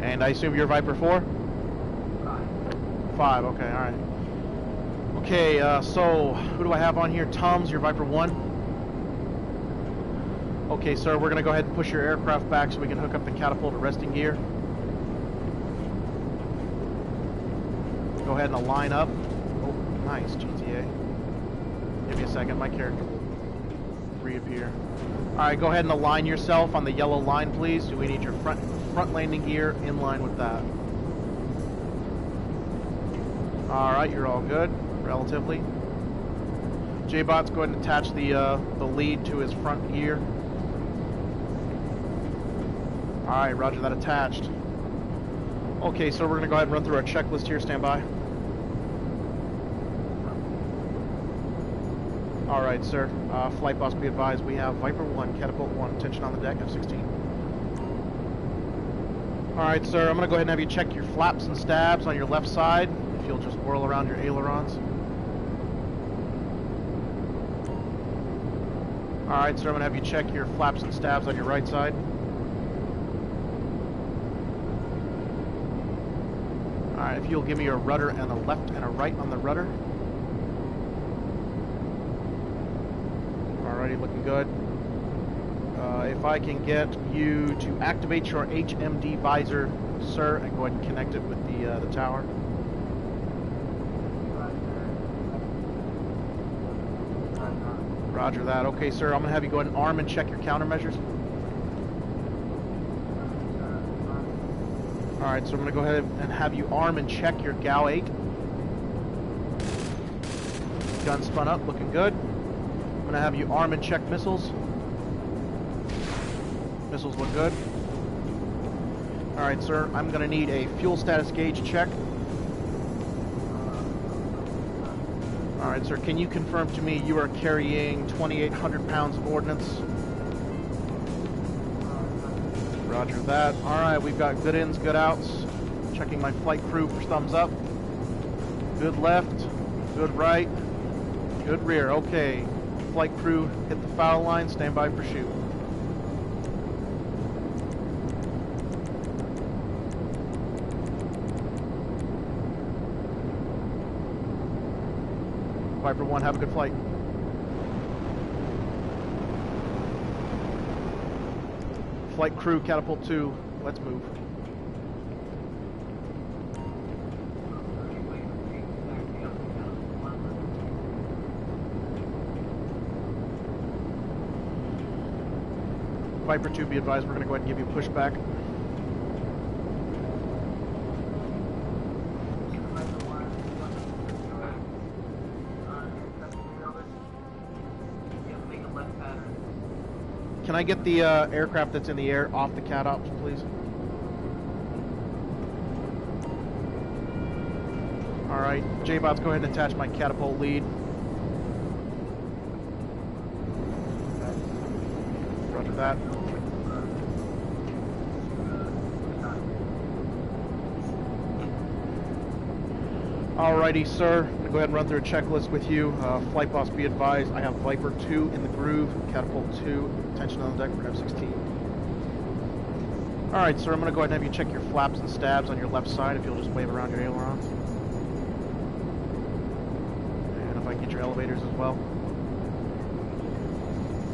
And I assume you're Viper 4? 5, okay, alright. Okay, so, who do I have on here? Tums, you're Viper 1? Okay, sir, we're going to go ahead and push your aircraft back so we can hook up the catapult to resting gear. Go ahead and align up. Oh, nice, GTA. Give me a second, my character will reappear. Alright, go ahead and align yourself on the yellow line, please. We need your front landing gear in line with that. Alright, you're all good, relatively. J-Bot's go ahead and attach the lead to his front gear. Alright, roger that, attached. Okay, so we're going to go ahead and run through our checklist here. Stand by. Alright, sir. Flight boss, be advised, we have Viper 1, Catapult 1, attention on the deck, F-16. Alright, sir, I'm going to go ahead and have you check your flaps and stabs on your left side, if you'll just whirl around your ailerons. Alright, sir, I'm going to have you check your flaps and stabs on your right side. Alright, if you'll give me a rudder and a left and a right on the rudder. Alrighty, looking good. If I can get you to activate your HMD visor, sir, and go ahead and connect it with the tower. Roger that. Okay, sir, I'm going to have you go ahead and arm and check your countermeasures. Alright, so I'm going to go ahead and have you arm and check your GAU 8. Gun spun up, looking good. I'm going to have you arm and check missiles. Missiles look good. Alright, sir, I'm going to need a fuel status gauge check. Alright, sir, can you confirm to me you are carrying 2,800 pounds of ordnance? Roger that. Alright, we've got good ins, good outs. Checking my flight crew for thumbs up. Good left, good right, good rear. Okay, flight crew hit the foul line, stand by for shoot. Viper 1, have a good flight. Flight crew, Catapult 2, let's move. Viper 2, be advised, we're going to go ahead and give you a pushback. Can I get the aircraft that's in the air off the catops, please? Alright, J-Bots, go ahead and attach my catapult lead. Roger that. Alrighty, sir. I'm going to go ahead and run through a checklist with you. Flight boss, be advised, I have Viper 2 in the groove, Catapult 2, attention on the deck for F-16. Alright, sir, I'm going to go ahead and have you check your flaps and stabs on your left side, if you'll just wave around your ailerons. And if I can get your elevators as well.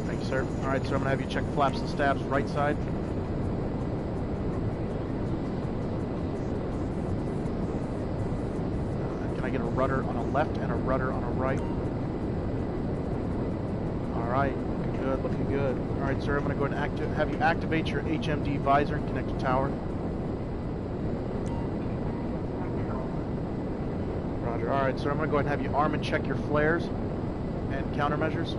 Thank you, sir. Alright, sir, I'm going to have you check flaps and stabs right side. Get a rudder on a left and a rudder on a right. Alright, looking good, looking good. Alright, sir, I'm going to go ahead and have you activate your HMD visor and connect to tower. Roger. Alright, sir, I'm going to go ahead and have you arm and check your flares and countermeasures.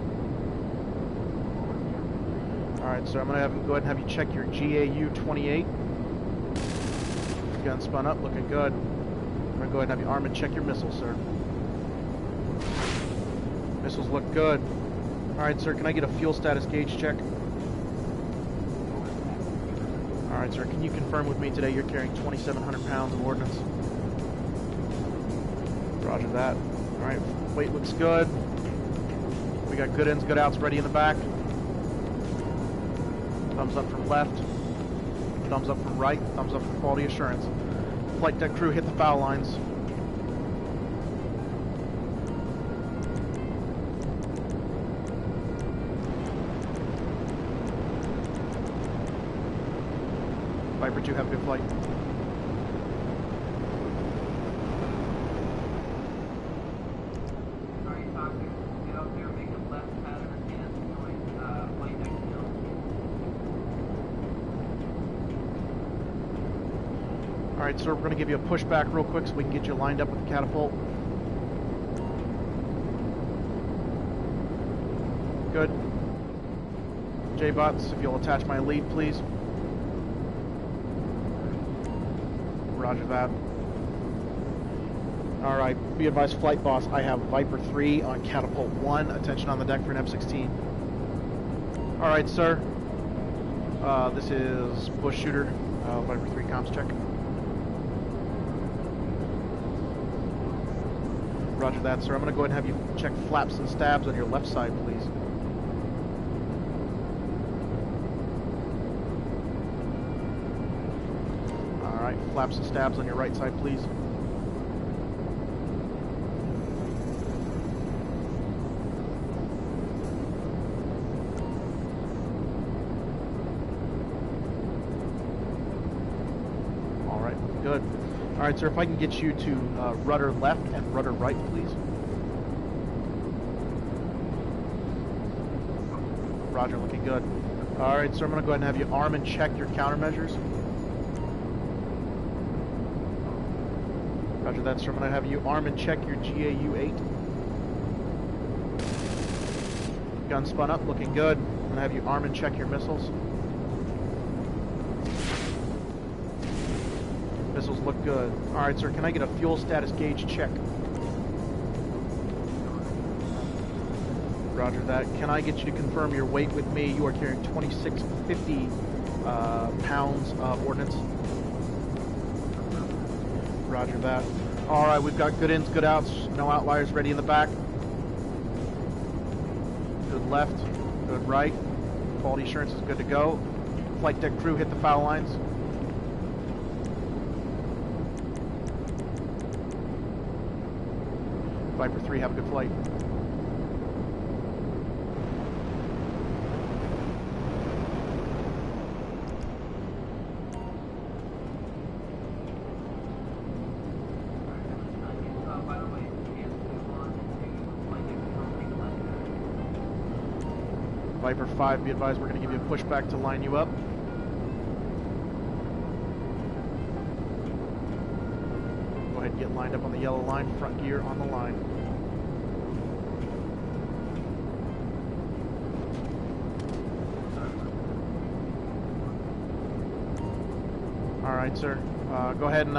Alright, sir, I'm going to go ahead and have you check your GAU 28. Gun spun up, looking good. I'm going to go ahead and have you arm and check your missiles, sir. Missiles look good. Alright, sir, can I get a fuel status gauge check? Alright, sir, can you confirm with me today you're carrying 2,700 pounds of ordnance? Roger that. Alright, weight looks good. We got good ins, good outs ready in the back. Thumbs up from left. thumbs up from right, thumbs up from quality assurance. Flight deck crew, hit the foul lines. Viper 2, have a good flight. Alright, sir, we're going to give you a pushback real quick so we can get you lined up with the catapult. Good. J-bots, if you'll attach my lead, please. Roger that. Alright, be advised, flight boss, I have Viper 3 on catapult 1. Attention on the deck for an F-16. Alright, sir. This is Bush Shooter, Viper 3 comms check. Roger that, sir. I'm going to go ahead and have you check flaps and stabs on your left side, please. Alright, flaps and stabs on your right side, please. Alright, good. Alright, sir, if I can get you to rudder left and rudder right, please. Roger, looking good. Alright, sir, I'm going to go ahead and have you arm and check your countermeasures. Roger that, sir. I'm going to have you arm and check your GAU-8. Gun spun up, looking good. I'm going to have you arm and check your missiles. Missiles look good. Alright, sir, can I get a fuel status gauge check? Roger that. Can I get you to confirm your weight with me? You are carrying 2650 pounds of ordnance. Roger that. Alright, we've got good ins, good outs. No outliers ready in the back. Good left. Good right. Quality assurance is good to go. Flight deck crew, hit the foul lines. Viper 3, have a good flight. Viper 5, be advised, we're going to give you a pushback to line you up. Go ahead and get lined up on the yellow line, front gear on the line. Alright, sir. Go ahead and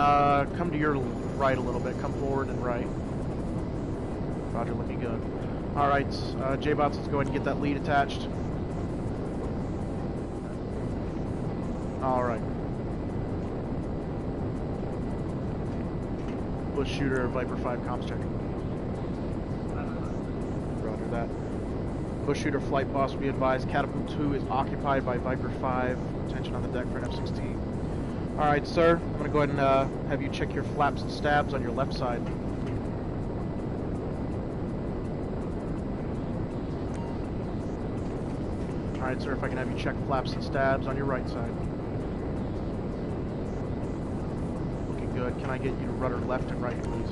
come to your right a little bit. Come forward and right. Roger, looking good. Alright, J-bots, let's go ahead and get that lead attached. Alright. Bush Shooter, Viper 5, comms checking. Roger that. Bush Shooter, flight boss, be advised, Catapult 2 is occupied by Viper 5. Attention on the deck for an F-16. Alright, sir, I'm going to go ahead and have you check your flaps and stabs on your left side. Alright, sir, if I can have you check flaps and stabs on your right side. Looking good. Can I get you to rudder left and right, please?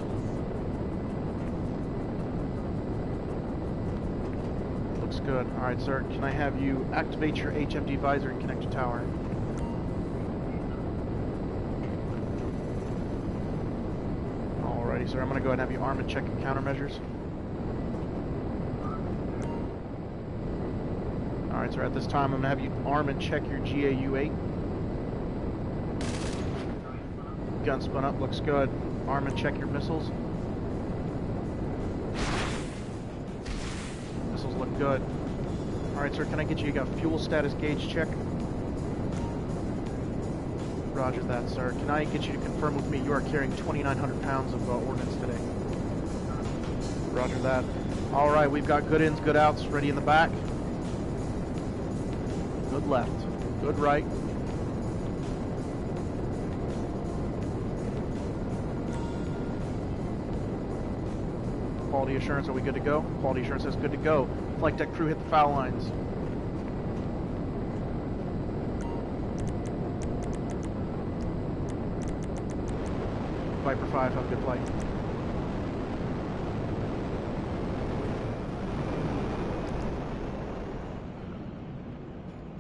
Looks good. Alright, sir, can I have you activate your HMD visor and connect to tower? Alrighty, sir, I'm going to go ahead and have you arm and check your countermeasures. Alright, sir, at this time I'm going to have you arm and check your GAU-8. Gun spun up, looks good. Arm and check your missiles. Missiles look good. Alright, sir, can I get you a fuel status gauge check? Roger that, sir. Can I get you to confirm with me you are carrying 2,900 pounds of ordnance today? Roger that. Alright, we've got good ins, good outs ready in the back. Good left. Good right. Quality assurance, are we good to go? Quality assurance says good to go. Flight deck crew hit the foul lines. Viper 5, have a good flight.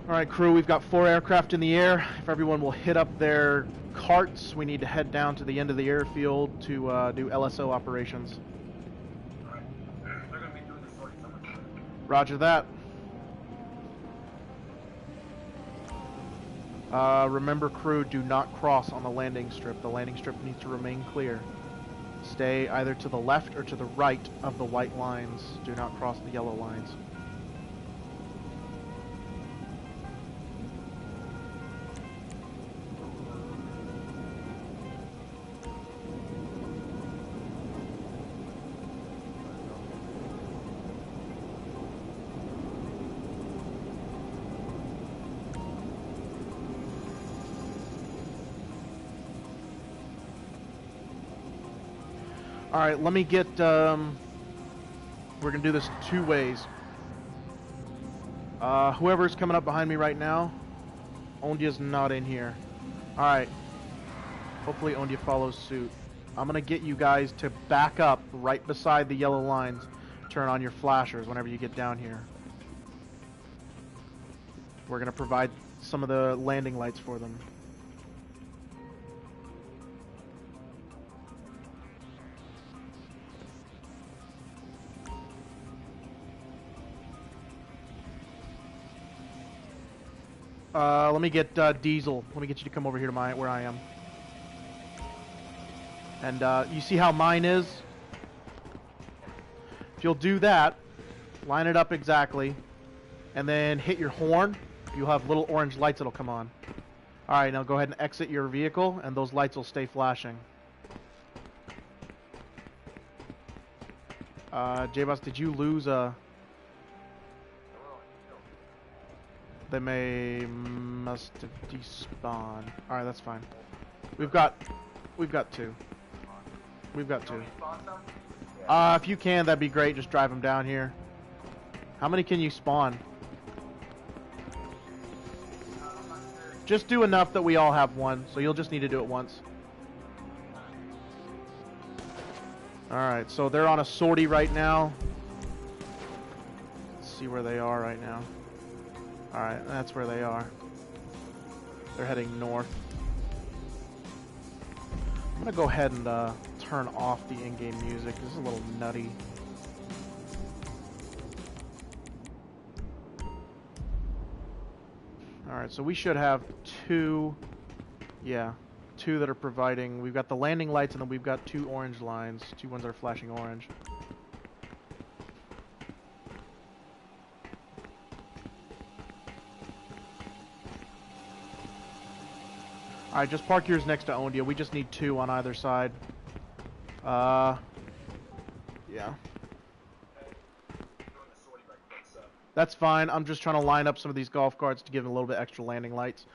Alright crew, we've got 4 aircraft in the air. If everyone will hit up their carts, we need to head down to the end of the airfield to do LSO operations. Roger that. Remember crew, do not cross on the landing strip. The landing strip needs to remain clear. Stay either to the left or to the right of the white lines. Do not cross the yellow lines. Alright, let me get, we're gonna do this 2 ways. Whoever's coming up behind me right now, Ondia's not in here. Alright. Hopefully Ondia follows suit. I'm gonna get you guys to back up right beside the yellow lines. Turn on your flashers whenever you get down here. We're gonna provide some of the landing lights for them. Let me get Diesel. Let me get you to come over here to where I am. And you see how mine is? If you'll do that, line it up exactly, and then hit your horn, you'll have little orange lights that'll come on. Alright, now go ahead and exit your vehicle, and those lights will stay flashing. J-Boss, did you lose a... They must have despawned. Alright, that's fine. We've got 2. We've got 2. If you can, that'd be great. Just drive them down here. How many can you spawn? Just do enough that we all have 1, so you'll just need to do it once. Alright, so they're on a sortie right now. Let's see where they are right now. Alright, that's where they are. They're heading north. I'm gonna go ahead and turn off the in-game music. This is a little nutty. Alright, so we should have 2... Yeah, 2 that are providing... We've got the landing lights and then we've got 2 orange lines. 2 ones that are flashing orange. Alright, just park yours next to Ondia. We just need 2 on either side. Yeah. That's fine. I'm just trying to line up some of these golf carts to give them a little bit extra landing lights.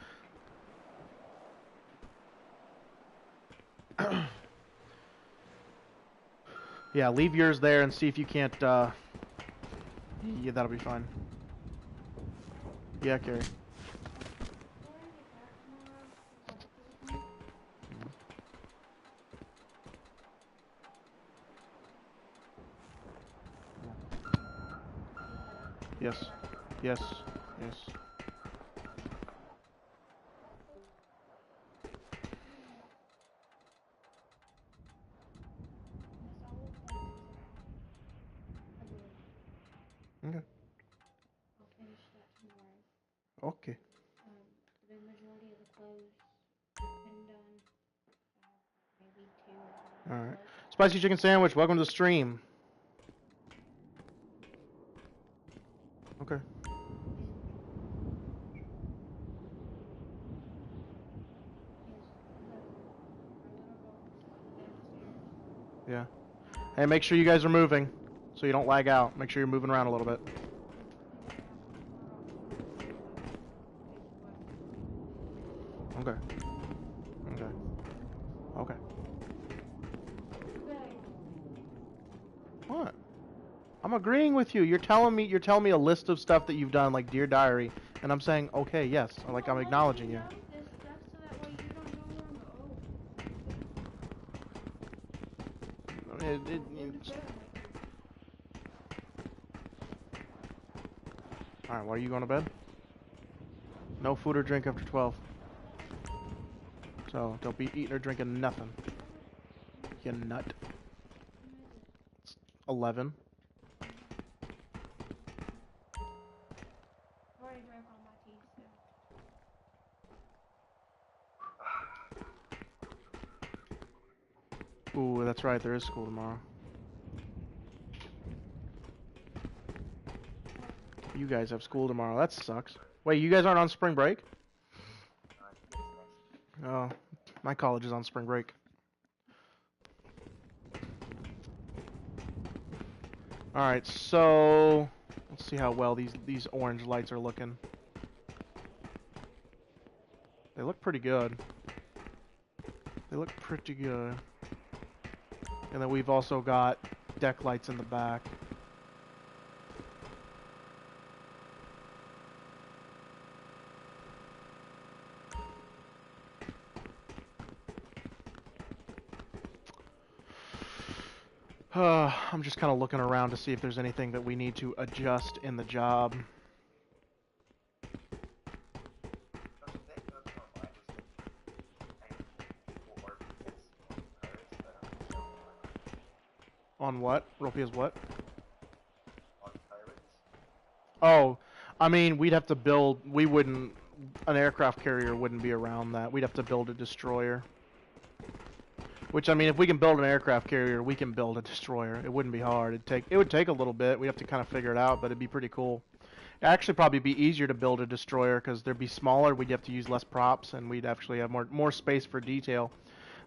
Yeah, leave yours there and see if you can't, yeah, that'll be fine. Yeah, Carrie. Yes. Yes. Yes. Okay. I'll finish that tomorrow. Okay. The majority of the clothes have been done. Maybe 2. Alright. Spicy chicken sandwich, welcome to the stream. Okay. Yeah. Hey, make sure you guys are moving so you don't lag out. Make sure you're moving around a little bit. Okay. Okay. Okay. What? agreeing with you. You're telling me a list of stuff that you've done, like Dear Diary, and I'm saying, okay, yes, like I'm acknowledging you. Know this stuff so that way you don't know where I'm Alright, why are you going to bed? No food or drink after 12. So, don't be eating or drinking nothing. You nut. It's 11. I already drank all my tea, so. Ooh, that's right, there is school tomorrow. You guys have school tomorrow. That sucks. Wait, you guys aren't on spring break? Oh, my college is on spring break. Alright, so let's see how well these orange lights are looking. They look pretty good. They look pretty good. And then we've also got deck lights in the back. I'm just kind of looking around to see if there's anything that we need to adjust in the job. On what? Ropia's what? Oh, I mean, we'd have to build, an aircraft carrier wouldn't be around that. We'd have to build a destroyer. Which, I mean, if we can build an aircraft carrier, we can build a destroyer. It wouldn't be hard. It would take a little bit. We'd have to kind of figure it out, but it'd be pretty cool. It'd actually probably be easier to build a destroyer because they'd be smaller. We'd have to use less props, and we'd actually have more space for detail.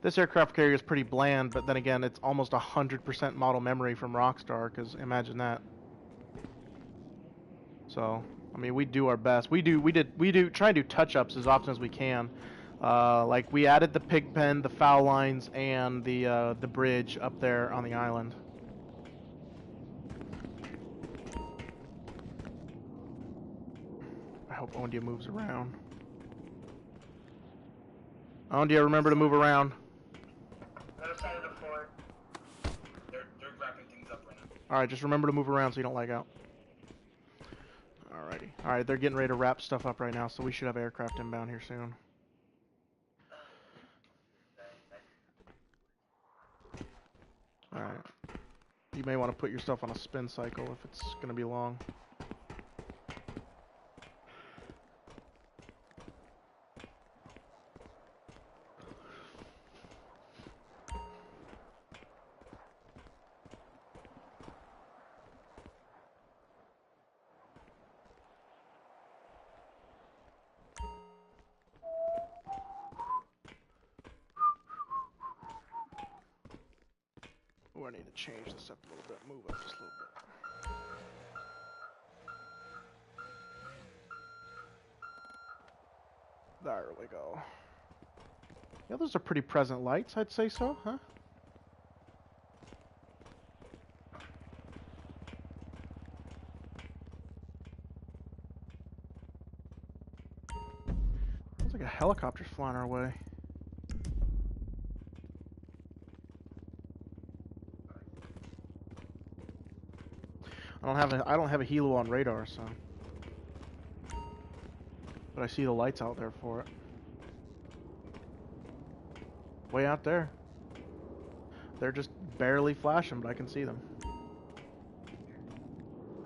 This aircraft carrier is pretty bland, but then again, it's almost 100% model memory from Rockstar, because imagine that. So, I mean, we do our best. We try and do touch-ups as often as we can. Like we added the pig pen, the foul lines, and the bridge up there on the island. I hope Ondia moves around. Ondia, remember to move around. Other side of the fort. They're wrapping things up right now. Alright, just remember to move around so you don't lag out. Alrighty. Alright, they're getting ready to wrap stuff up right now, so we should have aircraft inbound here soon. Alright. You may want to put yourself on a spin cycle if it's going to be long. Oh, I need to change this up a little bit, move it just a little bit. There we go. Yeah, those are pretty present lights, I'd say so, huh? Looks like a helicopter's flying our way. I don't have a helo on radar, so. But I see the lights out there for it. Way out there. They're just barely flashing, but I can see them.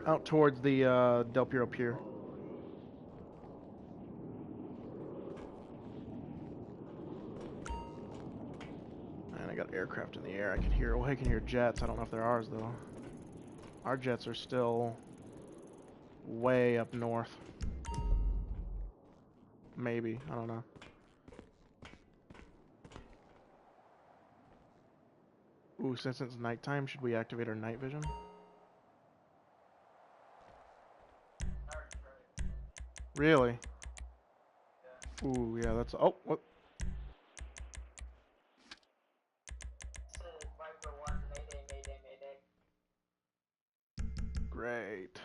Out towards the Del Piero Pier. And I got aircraft in the air. I can hear jets. I don't know if they're ours though. Our jets are still way up north. Maybe, I don't know. Ooh, since it's nighttime, should we activate our night vision? Really? Yeah. Ooh, yeah, that's... Oh, what? Great.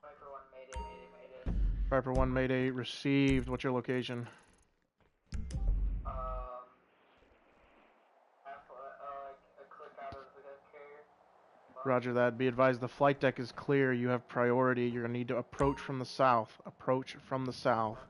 Viper 1, mayday. Viper 1, Mayday received. What's your location? A click out of the carrier. Roger that. Be advised the flight deck is clear. You have priority. You're going to need to approach from the south. Approach from the south.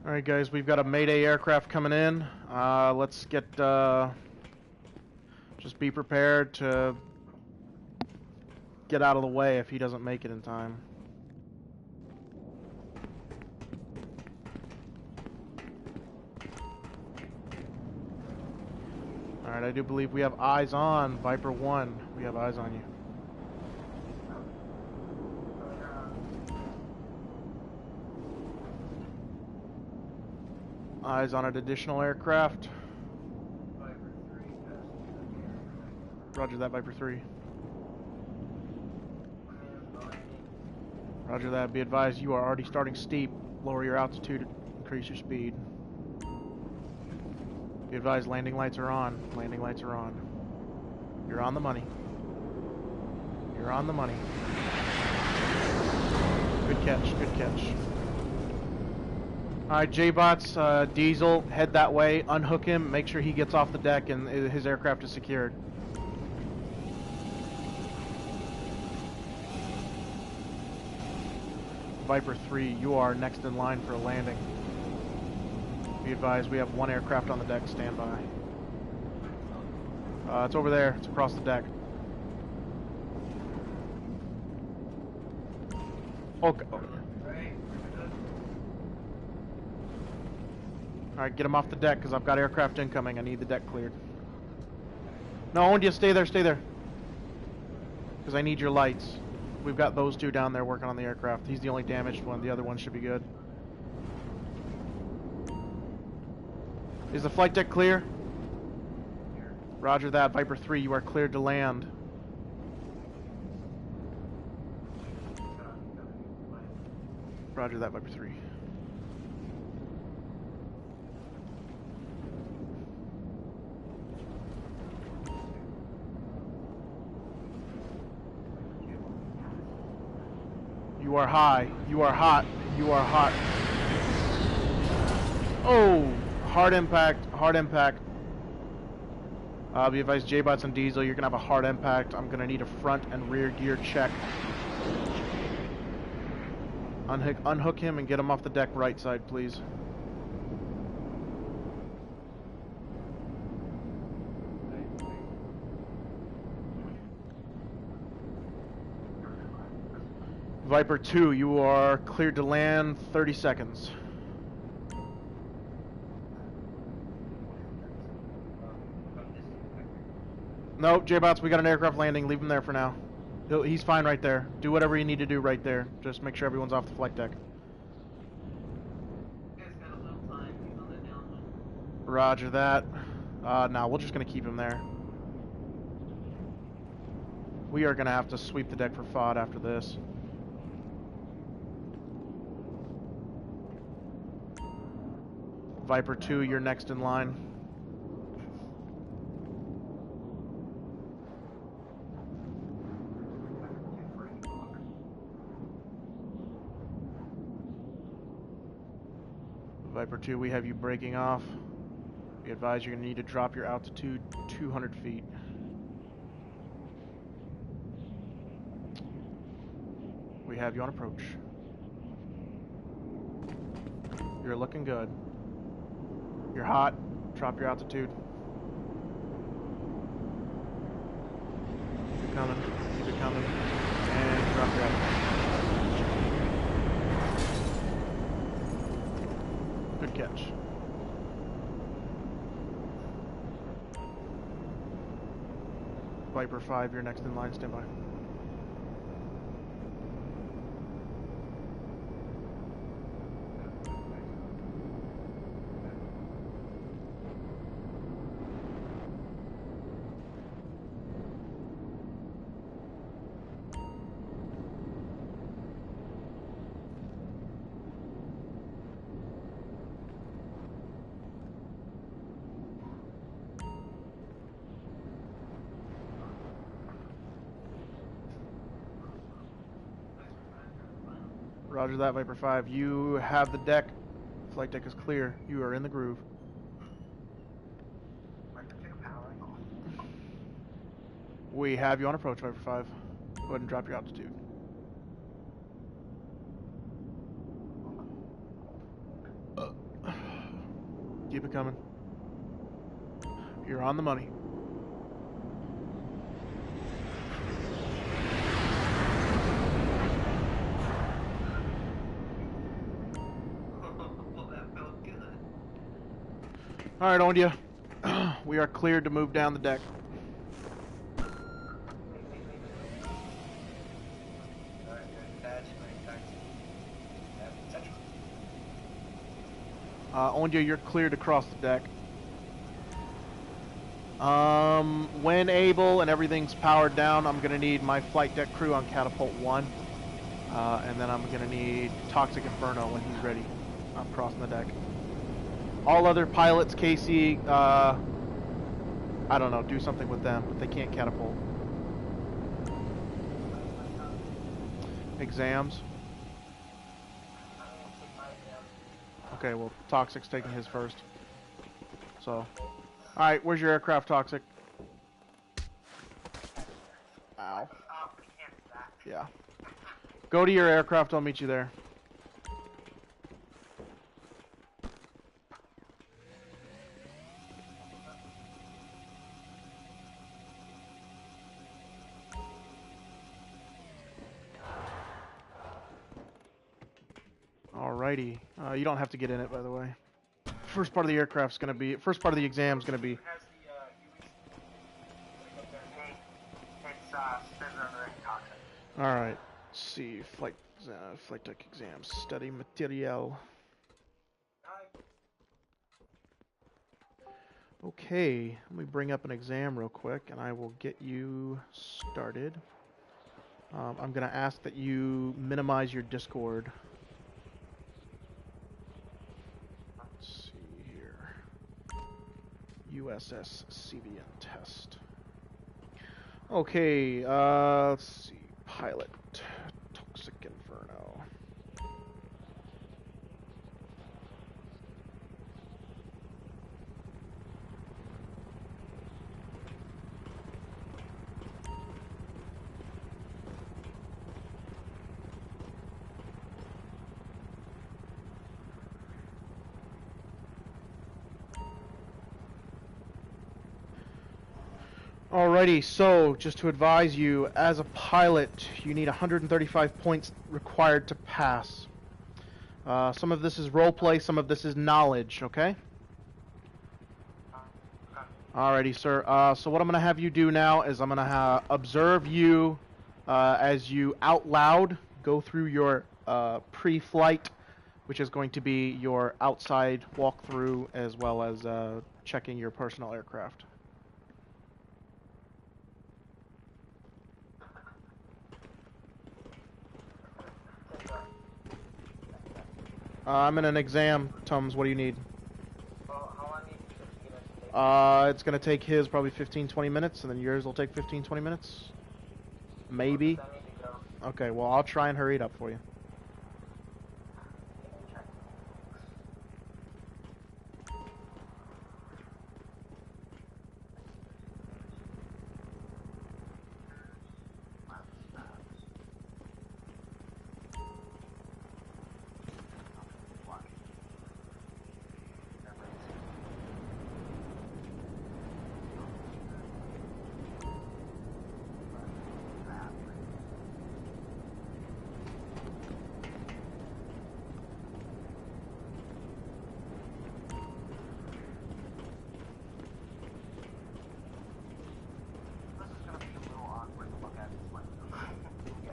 Alright guys, we've got a Mayday aircraft coming in. Let's get, just be prepared to get out of the way if he doesn't make it in time. Alright, I do believe we have eyes on Viper 1. We have eyes on you. Eyes on an additional aircraft. Roger that, Viper 3. Roger that. Be advised, you are already starting steep. Lower your altitude, increase your speed. Be advised, landing lights are on. Landing lights are on. You're on the money. You're on the money. Good catch, good catch. Alright, J-Bots, Diesel, head that way, unhook him, make sure he gets off the deck and his aircraft is secured. Viper 3, you are next in line for a landing. Be advised, we have one aircraft on the deck, stand by. It's over there, it's across the deck. Okay. Alright, get him off the deck, because I've got aircraft incoming. I need the deck cleared. No, I want you to stay there, stay there. Because I need your lights. We've got those two down there working on the aircraft. He's the only damaged one. The other one should be good. Is the flight deck clear? Roger that. Viper 3, you are cleared to land. Roger that, Viper 3. You are high. You are hot. You are hot. Oh! Hard impact. Hard impact. Be advised, J-Bots and Diesel, you're going to have a hard impact. I'm going to need a front and rear gear check. Unhook him and get him off the deck right side, please. Viper 2, you are cleared to land, 30 seconds. Nope, J-Bots, we got an aircraft landing. Leave him there for now. He's fine right there. Do whatever you need to do right there. Just make sure everyone's off the flight deck. Roger that. No, we're just going to keep him there. We are going to have to sweep the deck for FOD after this. Viper 2, you're next in line. Viper 2, we have you breaking off. We advise you're going to need to drop your altitude 200 feet. We have you on approach. You're looking good. You're hot. Drop your altitude. Keep it coming. Keep it coming. And drop your altitude. Good catch. Viper 5, you're next in line. Stand by. Roger that, Viper 5. You have the deck. Flight deck is clear. You are in the groove. We have you on approach, Viper 5. Go ahead and drop your altitude. Keep it coming. You're on the money. Alright, on you. We are cleared to move down the deck. On you, you're cleared to cross the deck. When able and everything's powered down, I'm gonna need my flight deck crew on catapult 1. And then I'm gonna need Toxic Inferno when he's ready. I'm crossing the deck. All other pilots, Casey, I don't know, do something with them, but they can't catapult. Exams. Okay, well, Toxic's taking his first. So, alright, where's your aircraft, Toxic? Ow. Yeah. Go to your aircraft, I'll meet you there. Alrighty. You don't have to get in it, by the way. First part of the aircraft's gonna be... First part of the exam's gonna be... Alright. Let's see. Flight deck exam. Study material. Okay. Let me bring up an exam real quick, and I will get you started. I'm gonna ask that you minimize your Discord. USS Sevian test. Okay, let's see. Pilot. Toxic Inferno. Alrighty, so just to advise you, as a pilot, you need 135 points required to pass. Some of this is roleplay, some of this is knowledge, okay? Alrighty, sir. So what I'm going to have you do now is I'm going to observe you as you out loud go through your pre-flight, which is going to be your outside walkthrough as well as checking your personal aircraft. I'm in an exam, Tums. What do you need? How long do you think it's gonna take? It's gonna take his probably 15-20 minutes, and then yours will take 15-20 minutes. Maybe. I need to go. Okay, well, I'll try and hurry it up for you.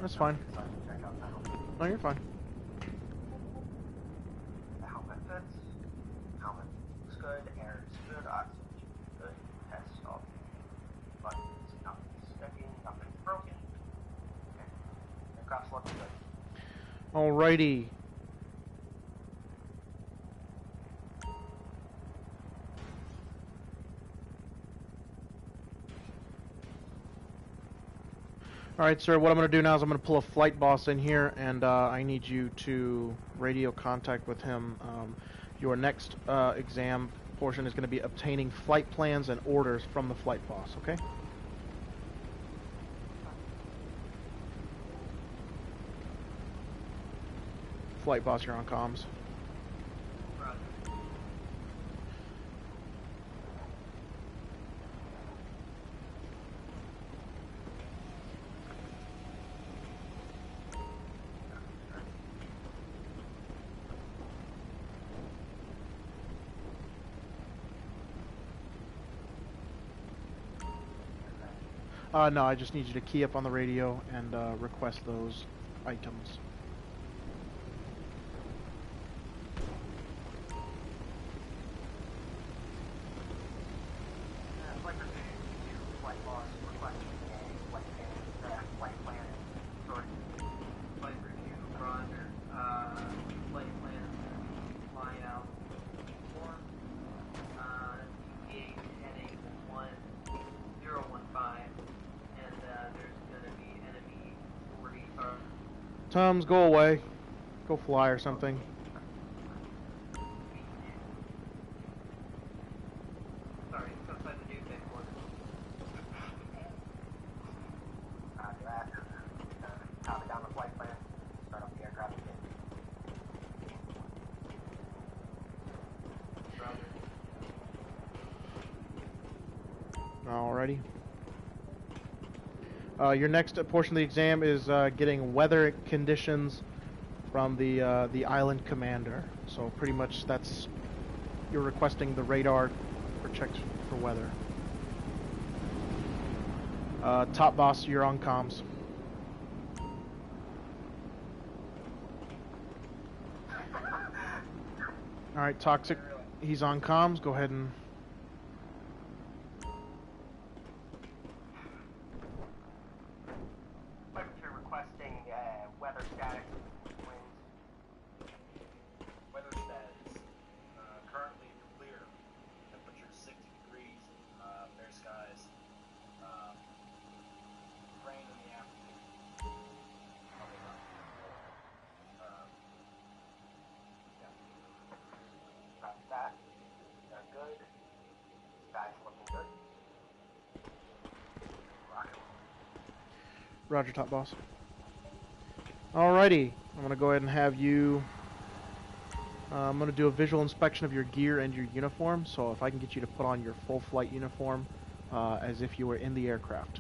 That's fine. No, you're fine. The helmet fits. Helmet looks good. Air is good. Oxygen good. Test all. Buttons. Nothing's sticking. Nothing's broken. Okay. Aircraft's looking good. Alrighty. Alright, sir, what I'm going to do now is I'm going to pull a flight boss in here, and I need you to radio contact with him. Your next exam portion is going to be obtaining flight plans and orders from the flight boss, okay? Flight boss, you're on comms. No, I just need you to key up on the radio and request those items. Tums, go away. Go fly or something. Sorry, it's outside the new headquarters. Copy down the flight plan. Start up the aircraft again. Alrighty. Your next portion of the exam is getting weather conditions from the island commander. So pretty much that's you're requesting the radar for checks for weather. Top boss, you're on comms. All right, Toxic, he's on comms. Go ahead and. Roger, top boss. Alrighty, I'm gonna go ahead and have you. I'm gonna do a visual inspection of your gear and your uniform. So if I can get you to put on your full flight uniform, as if you were in the aircraft.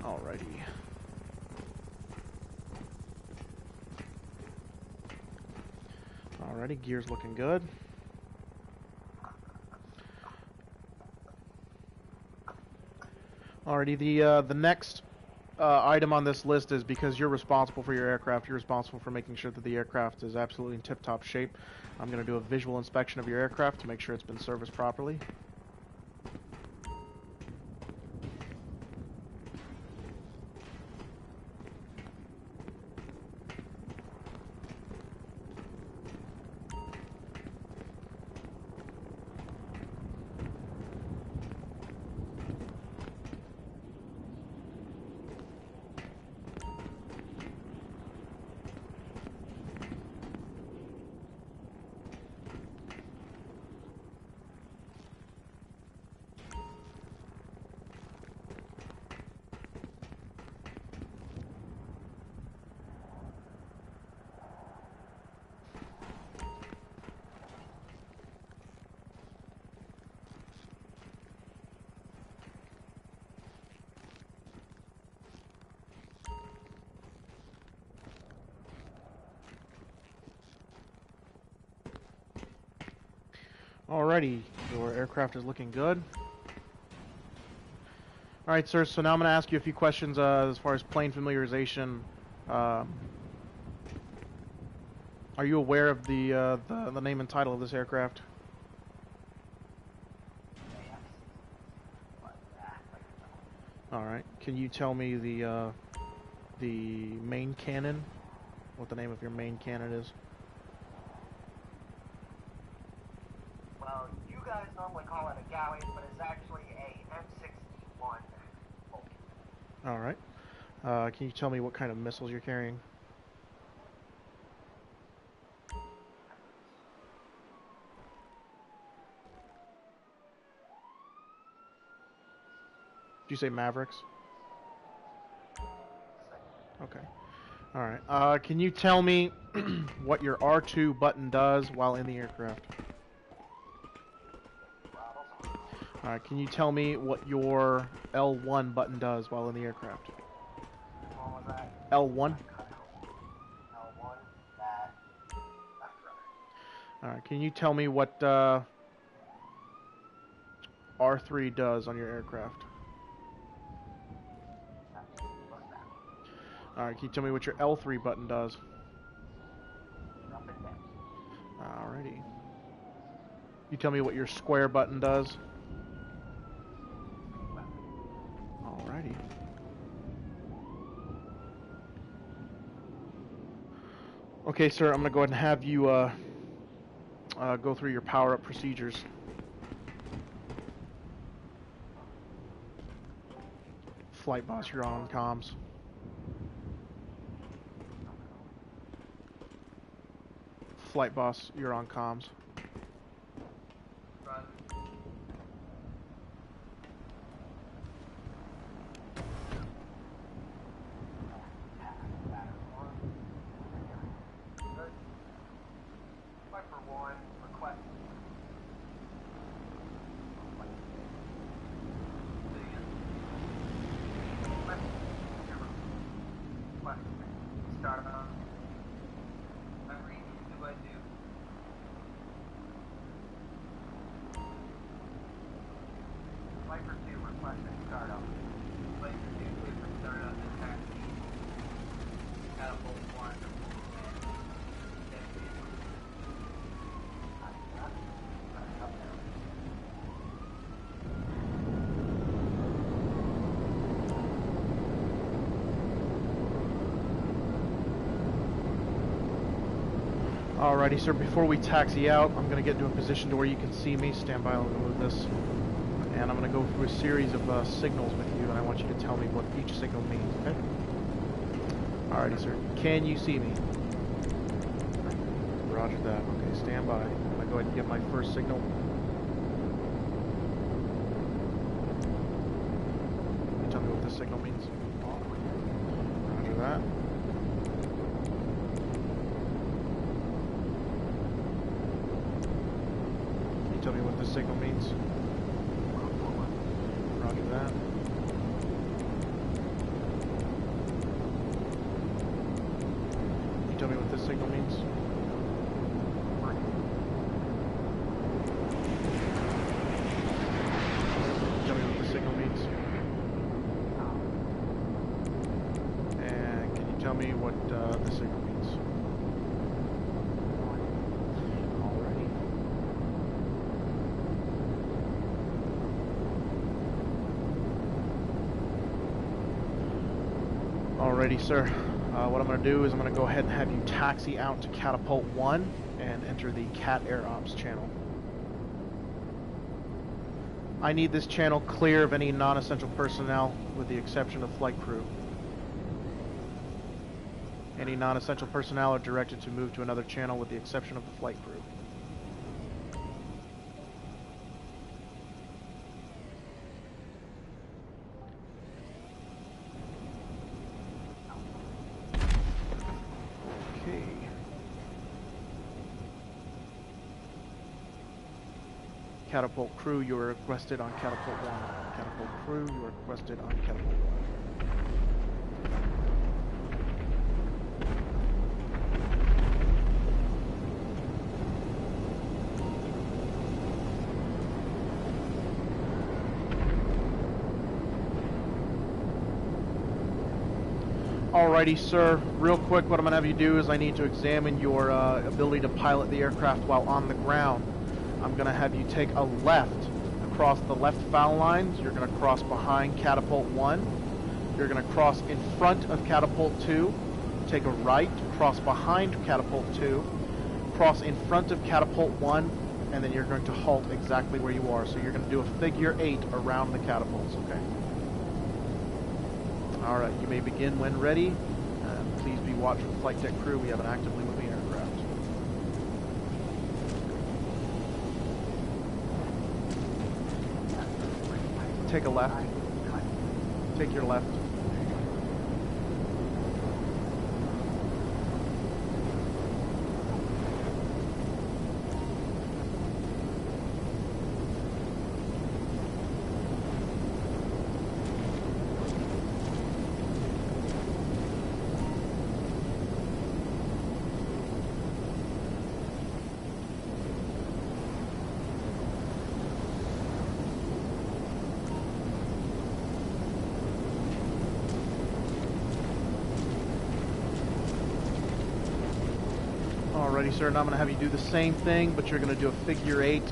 Alrighty. Alrighty, gear's looking good. Alrighty, the next item on this list is because you're responsible for your aircraft, you're responsible for making sure that the aircraft is absolutely in tip-top shape. I'm going to do a visual inspection of your aircraft to make sure it's been serviced properly. Alrighty, your aircraft is looking good. Alright, sir, so now I'm going to ask you a few questions as far as plane familiarization. Are you aware of the name and title of this aircraft? Alright, can you tell me the the main cannon? What the name of your main cannon is? Well, you guys normally call it a galleon, but it's actually a M61 Vulcan. Alright. Can you tell me what kind of missiles you're carrying? Did you say Mavericks? Okay. Alright. Can you tell me what your R2 button does while in the aircraft? Alright, can you tell me what your L1 button does while in the aircraft? What was that? L1? L1, that, left rudder. Alright, can you tell me what R3 does on your aircraft? Alright, can you tell me what your L3 button does? Up and down. Alrighty. You tell me what your square button does? Alrighty. Okay, sir, I'm going to go ahead and have you go through your power-up procedures. Flight boss, you're on comms. Flight boss, you're on comms. Alrighty, sir, before we taxi out, I'm going to get into a position to where you can see me. Stand by, I'll move this. And I'm going to go through a series of signals with you, and I want you to tell me what each signal means, okay? Alrighty, sir. Can you see me? Roger that. Okay, stand by. I'm going to go ahead and get my first signal. Can you tell me what this signal means? Roger that. Tell me what this signal means. Roger that. Can you tell me what this signal means? Tell me what this signal means. And can you tell me what this signal means? Alrighty, sir. What I'm going to do is I'm going to go ahead and have you taxi out to Catapult 1 and enter the Cat Air Ops channel. I need this channel clear of any non-essential personnel with the exception of flight crew. Any non-essential personnel are directed to move to another channel with the exception of the flight crew. Catapult crew, you are requested on Catapult 1. Catapult crew, you are requested on Catapult 1. Alrighty, sir. Real quick, what I'm going to have you do is I need to examine your ability to pilot the aircraft while on the ground. I'm going to have you take a left across the left foul lines. You're going to cross behind Catapult 1. You're going to cross in front of Catapult 2, take a right, cross behind Catapult 2, cross in front of Catapult 1, and then you're going to halt exactly where you are. So you're going to do a figure 8 around the catapults, okay? Alright, you may begin when ready. Please be watchful, flight deck crew. We have an actively moving aircraft. Take a left. Take your left. Alrighty, sir, and I'm going to have you do the same thing, but you're going to do a figure 8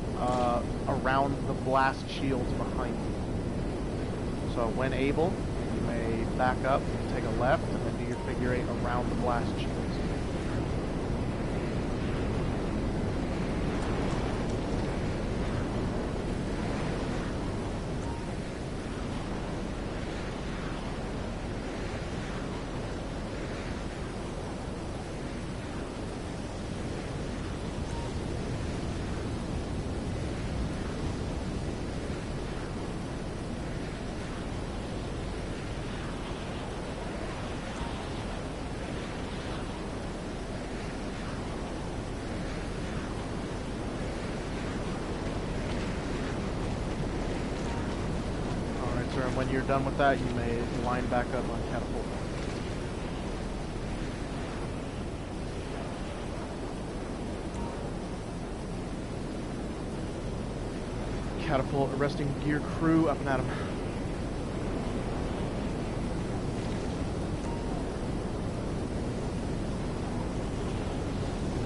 around the blast shields behind you. So when able, you may back up, take a left, and then do your figure 8 around the blast shields. And when you're done with that, you may line back up on Catapult. Catapult arresting gear crew up and at him.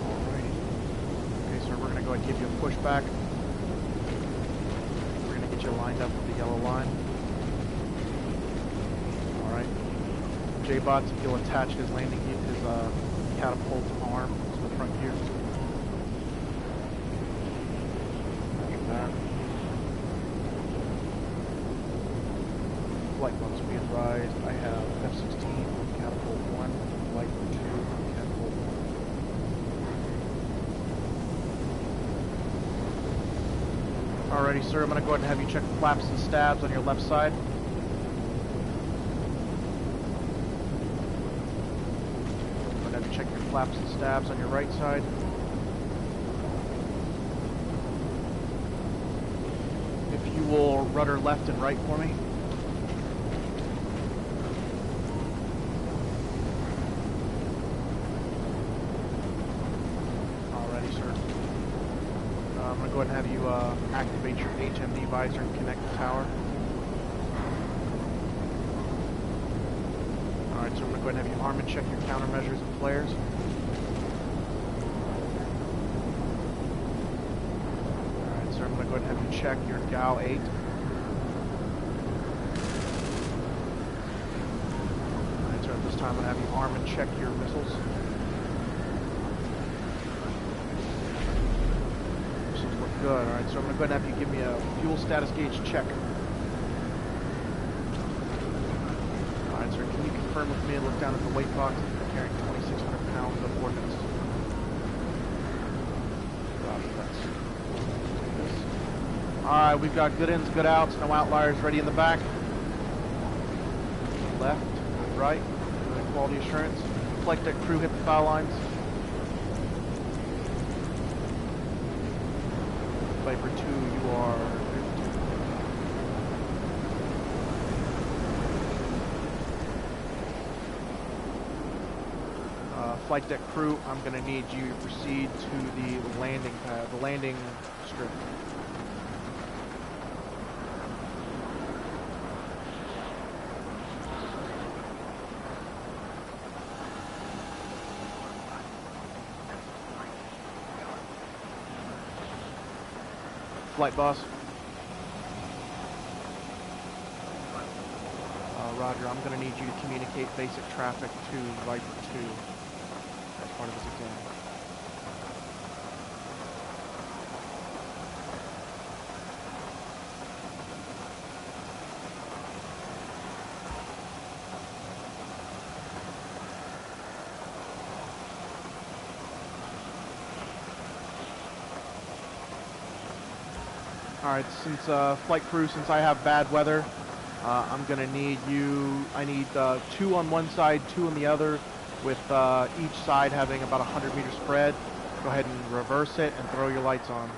Alrighty. Okay, sir, we're going to go ahead and give you a pushback. We're going to get you lined up with the yellow line. J-Bots, he'll attach his landing gear, his catapult arm to the front gear. Like that. Flight boats, be advised, I have F-16 on catapult 1, flight 2 on catapult 1. Alrighty, sir, I'm going to go ahead and have you check the flaps and stabs on your left side. Check your flaps and stabs on your right side. If you will rudder left and right for me. Alrighty, sir. I'm going to go ahead and have you activate your HMD visor and connect the tower. Alright, so I'm going to go ahead and have you arm and check your countermeasures and flares. Alright, so I'm going to go ahead and have you check your GAL 8. Alright, so at this time I'm going to have you arm and check your missiles. Missiles look good. Alright, so I'm going to go ahead and have you give me a fuel status gauge check. Sir, can you confirm with me and look down at the weight box that you're carrying 2,600 pounds of ordnance? Alright, we've got good ins, good outs, no outliers ready in the back. Left, right, quality assurance. Flight deck crew hit the foul lines. Viper 2, you are... Flight deck crew, I'm going to need you to proceed to the landing pad, the landing strip. Flight boss. Roger, I'm going to need you to communicate basic traffic to Viper 2 as part of this exam. Alright, since flight crew, since I have bad weather, I'm gonna need you, I need 2 on one side, 2 on the other, with each side having about 100-meter spread. Go ahead and reverse it and throw your lights on.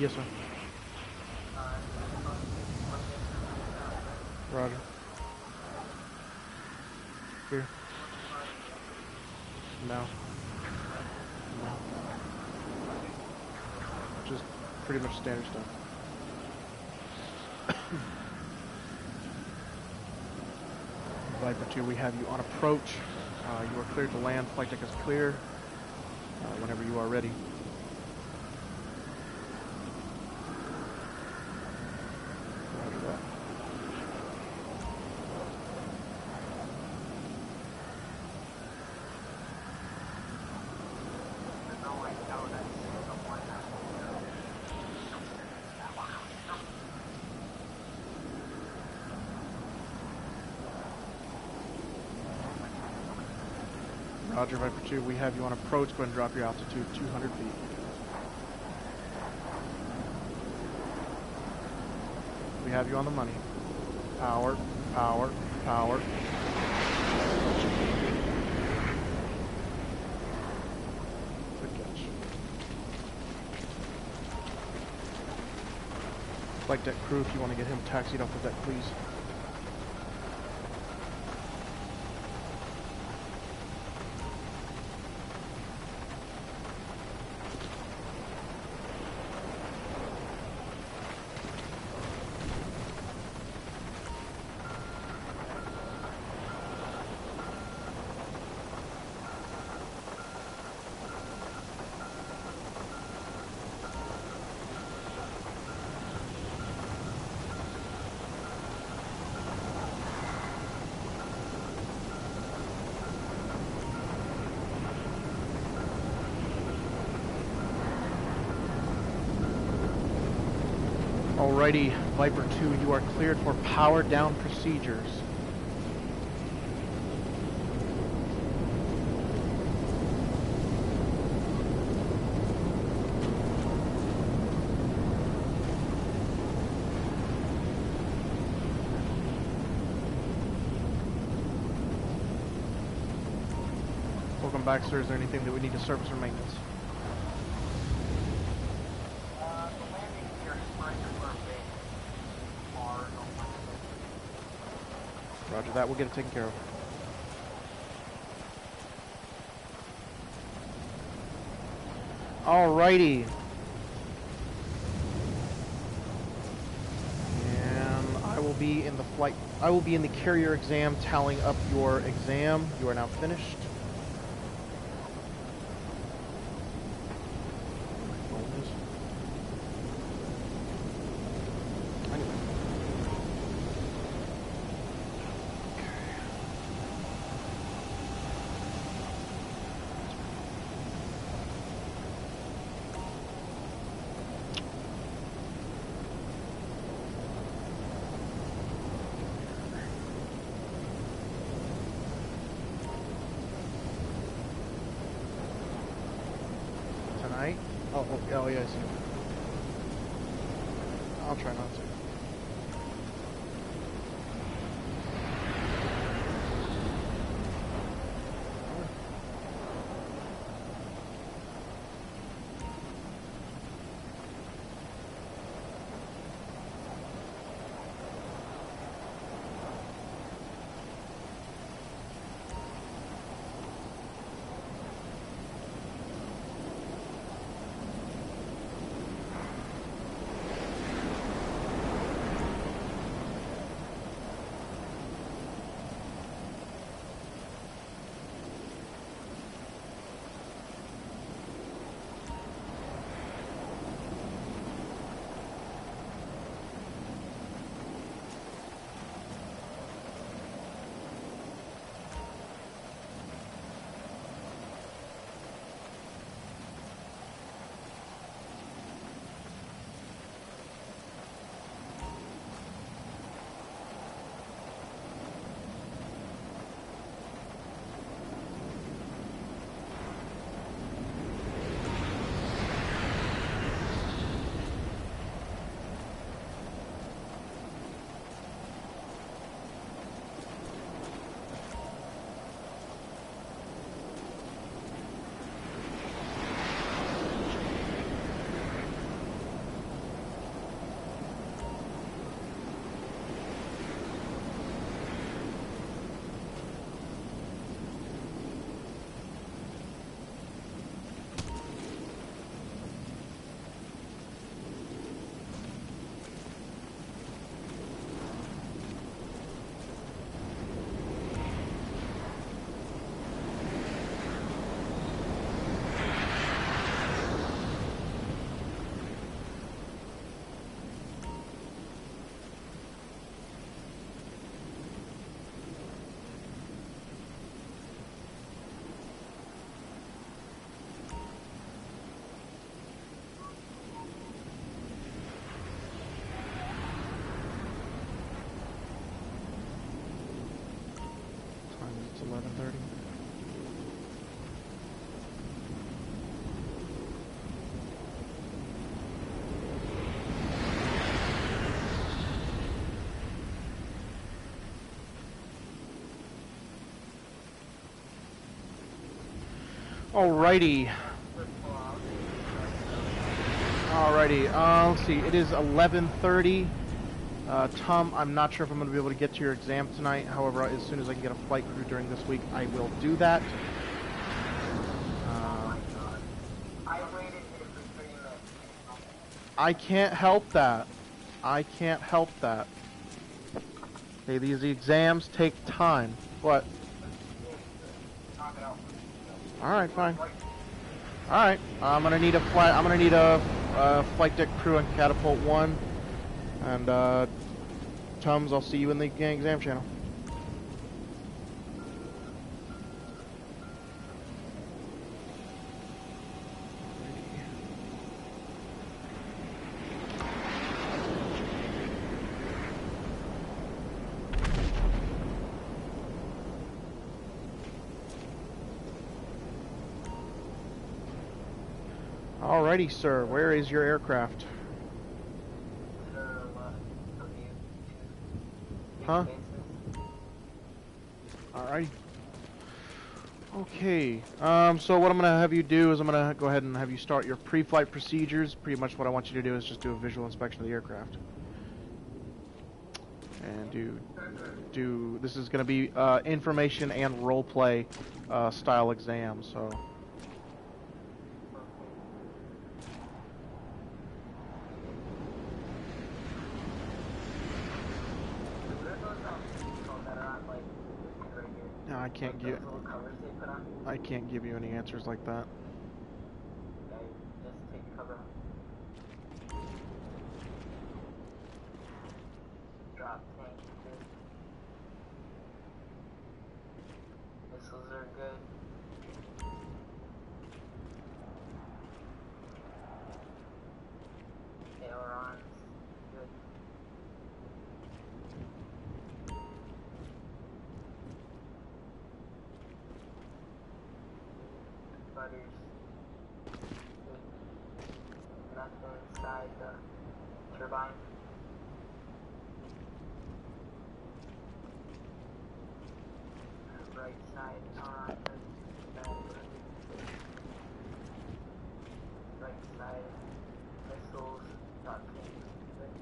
Yes, sir. Roger. Here. No. No. Just pretty much standard stuff. Viper 2, we have you on approach. You are cleared to land. Flight deck is clear. Whenever you are ready. Roger that. Roger, Viper 2, we have you on approach. Go ahead and drop your altitude 200 feet. We have you on the money. Power, power, power. Good catch. Flight deck crew, if you want to get him taxied off the deck, please. Alrighty, Viper 2, you are cleared for power down procedures. back, sir? Is there anything that we need to service or maintenance? The landing gear is right for base. Are no landing. Roger that. We'll get it taken care of. Alrighty. And I will be in the flight. I will be in the carrier exam, tallying up your exam. You are now finished. Oh yeah, I see. I'll try not to. It's 11:30. Alrighty. Let's see. It is 11:30. Tom, I'm not sure if I'm going to be able to get to your exam tonight. However, as soon as I can get a flight crew during this week, I will do that. I can't help that. I can't help that. Okay, these exams take time. What? Alright, fine. Alright, I'm gonna need a flight. I'm gonna need a flight deck crew on Catapult 1. And, Tums, I'll see you in the exam channel. Alrighty, sir. Where is your aircraft? Huh? Alrighty. Okay, so what I'm going to have you do is I'm going to go ahead and have you start your pre-flight procedures. Pretty much what I want you to do is just do a visual inspection of the aircraft. And this is going to be information and role-play style exam, so... No, I can't give you any answers like that. Okay, just take your cover off. Drop tank good. Missiles are good. Ailerons good. Butters. Good. Nothing inside the turbine. Right side on. Right side. Missiles. Dot tanks. Good.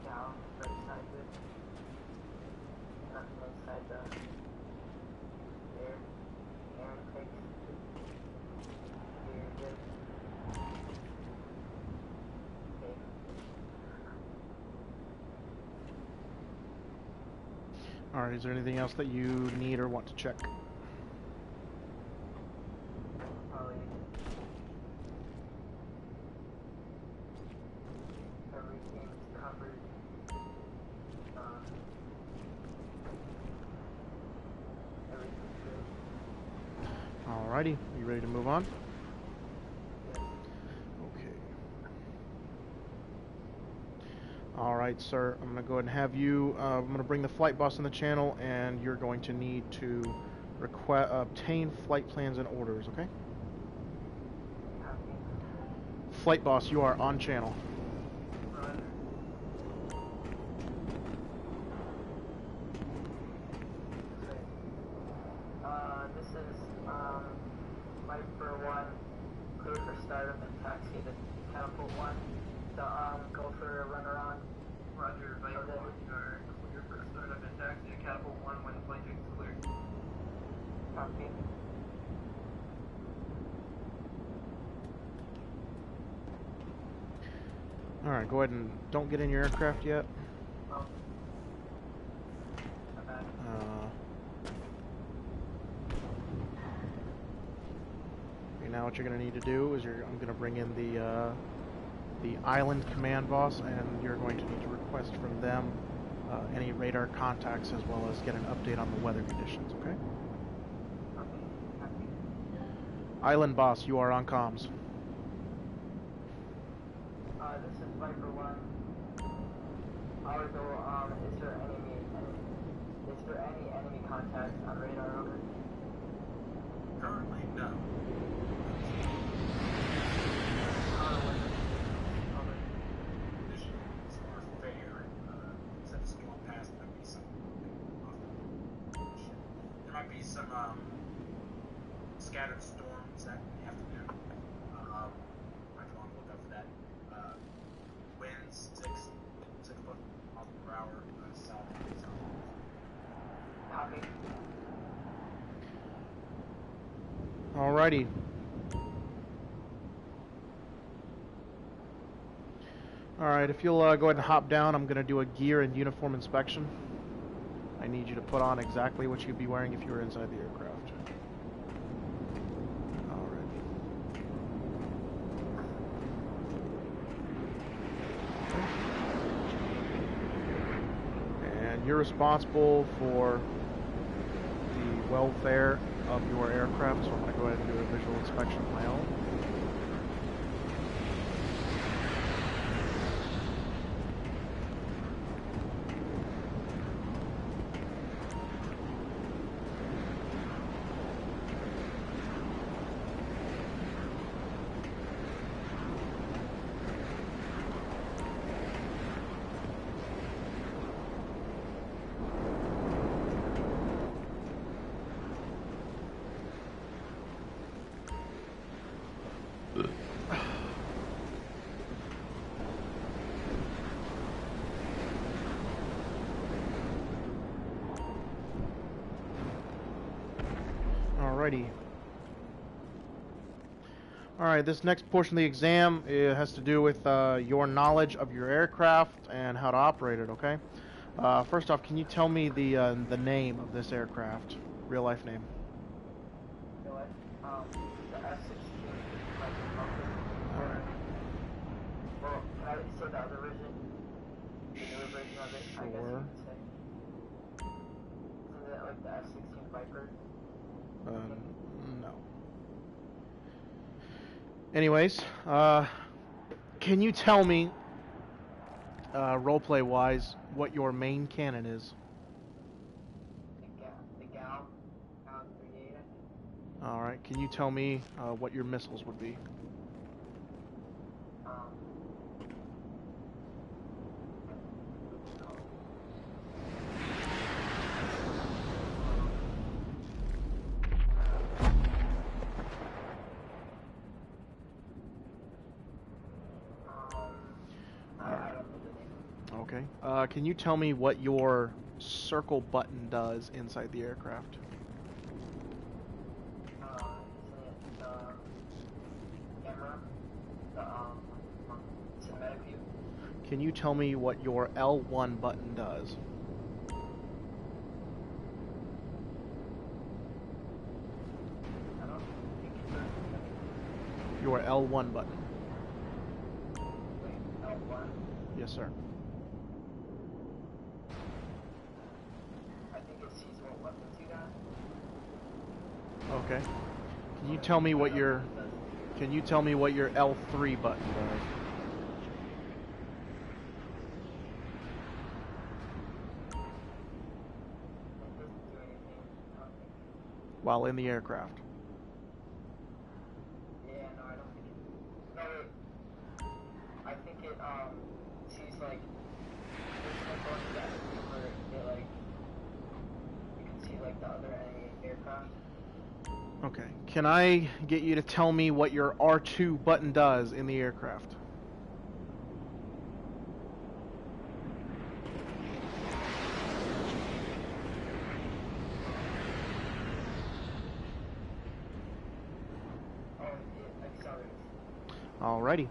Down. Right side good. Nothing inside the air. Air intakes. Air good. Okay. Alright, is there anything else that you need or want to check? Probably everything's covered. Everything's good. Alrighty, you ready to move on? Yes. Okay. Alright, sir, I'm going to go ahead and have you, I'm going to bring the flight boss on the channel, and you're going to need to obtain flight plans and orders, okay? Copy. Flight boss, you are on channel. Run. This is Viper 1, clear for startup and taxi to Catapult 1. So go for a run around. Roger, Viper 1, you are clear for startup and taxi to Catapult 1 when the flight check is clear. Copy. Alright, go ahead and don't get in your aircraft yet. Oh. My bad. Okay, now what you're going to need to do is I'm going to bring in the island command boss, and you're going to need to request from them any radar contacts as well as get an update on the weather conditions, okay? Okay. Copy. Island boss, you are on comms. This is Viper 1. Argo, is there any enemy contacts on radar over? Currently, no. Over. Conditions are fair. Since going past, there might be some. There might be some scattered storms that we have to do. Might be on the lookout for that. Winds 6 foot miles per hour south. Copy. Alrighty. Alright, if you'll go ahead and hop down, I'm going to do a gear and uniform inspection. I need you to put on exactly what you'd be wearing if you were inside the aircraft. Alright. And you're responsible for the welfare of your aircraft, so I'm going to go ahead and do a visual inspection of my own. Alrighty. Alright, this next portion of the exam has to do with your knowledge of your aircraft and how to operate it, okay? First off, can you tell me the name of this aircraft? Real life name. You know what? The F-16 might be Alright. well, can I say the other version? The newer version of it, I guess you Sure. could say. Isn't it like the F-16 Viper? No. Anyways, can you tell me, roleplay wise, what your main cannon is? The Gal 38, I think. Alright, can you tell me what your missiles would be? Okay. Can you tell me what your circle button does inside the aircraft? The camera, the cinematic view. Can you tell me what your L1 button does? I don't think it's Your L1 button. wait, L1. Yes, sir. I think it sees what weapons you got. Okay. Can you tell me what your L3 button does? It doesn't do anything, I don't think. While in the aircraft. Yeah, no, I don't think it. No, wait. I think it, sees, like, there's no going to that where it, like, you can see, like, the other enemy aircraft. Okay. Can I get you to tell me what your R2 button does in the aircraft? Oh, it accelerates. Alrighty.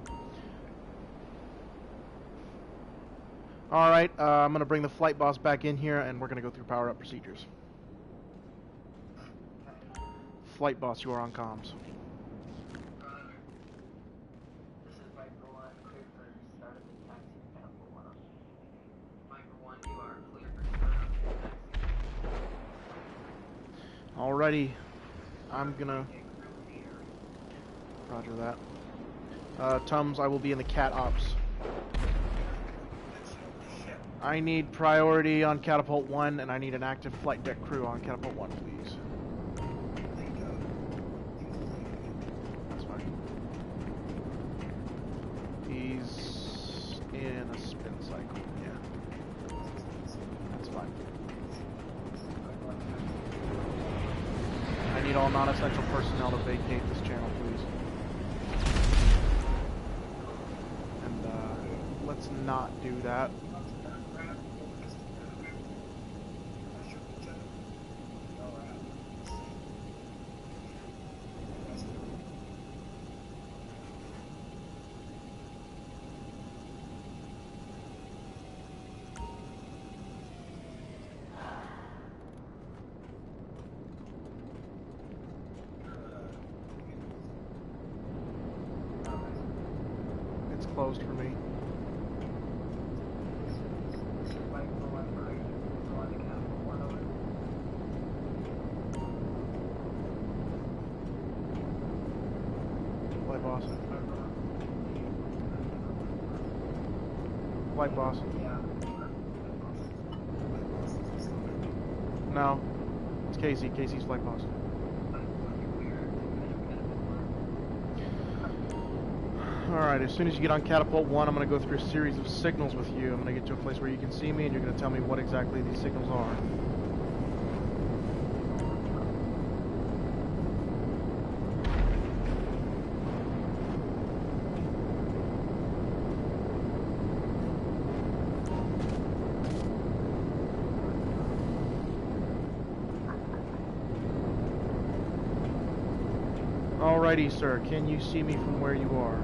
Alright, I'm going to bring the flight boss back in here and we're going to go through power-up procedures. Flight boss, you are on comms. This is Viper 1, clear for start of the taxi Catapult 1 up. Viper 1, you are clear for start of the taxi. Alrighty. I'm gonna... Roger that. Tums, I will be in the cat ops. I need priority on Catapult 1, and I need an active flight deck crew on Catapult 1, please. That's fine. He's in a spin cycle, yeah. That's fine. I need all non-essential personnel to vacate this channel, please. And, let's not do that. It's closed for me. This is Viper 1 for you. Go on to Catapult 1 over. Flight boss. Flight boss. Yeah. No. It's Casey. Casey's flight boss. Alright, as soon as you get on Catapult 1, I'm going to go through a series of signals with you. I'm going to get to a place where you can see me, and you're going to tell me what exactly these signals are. Alrighty, sir. Can you see me from where you are?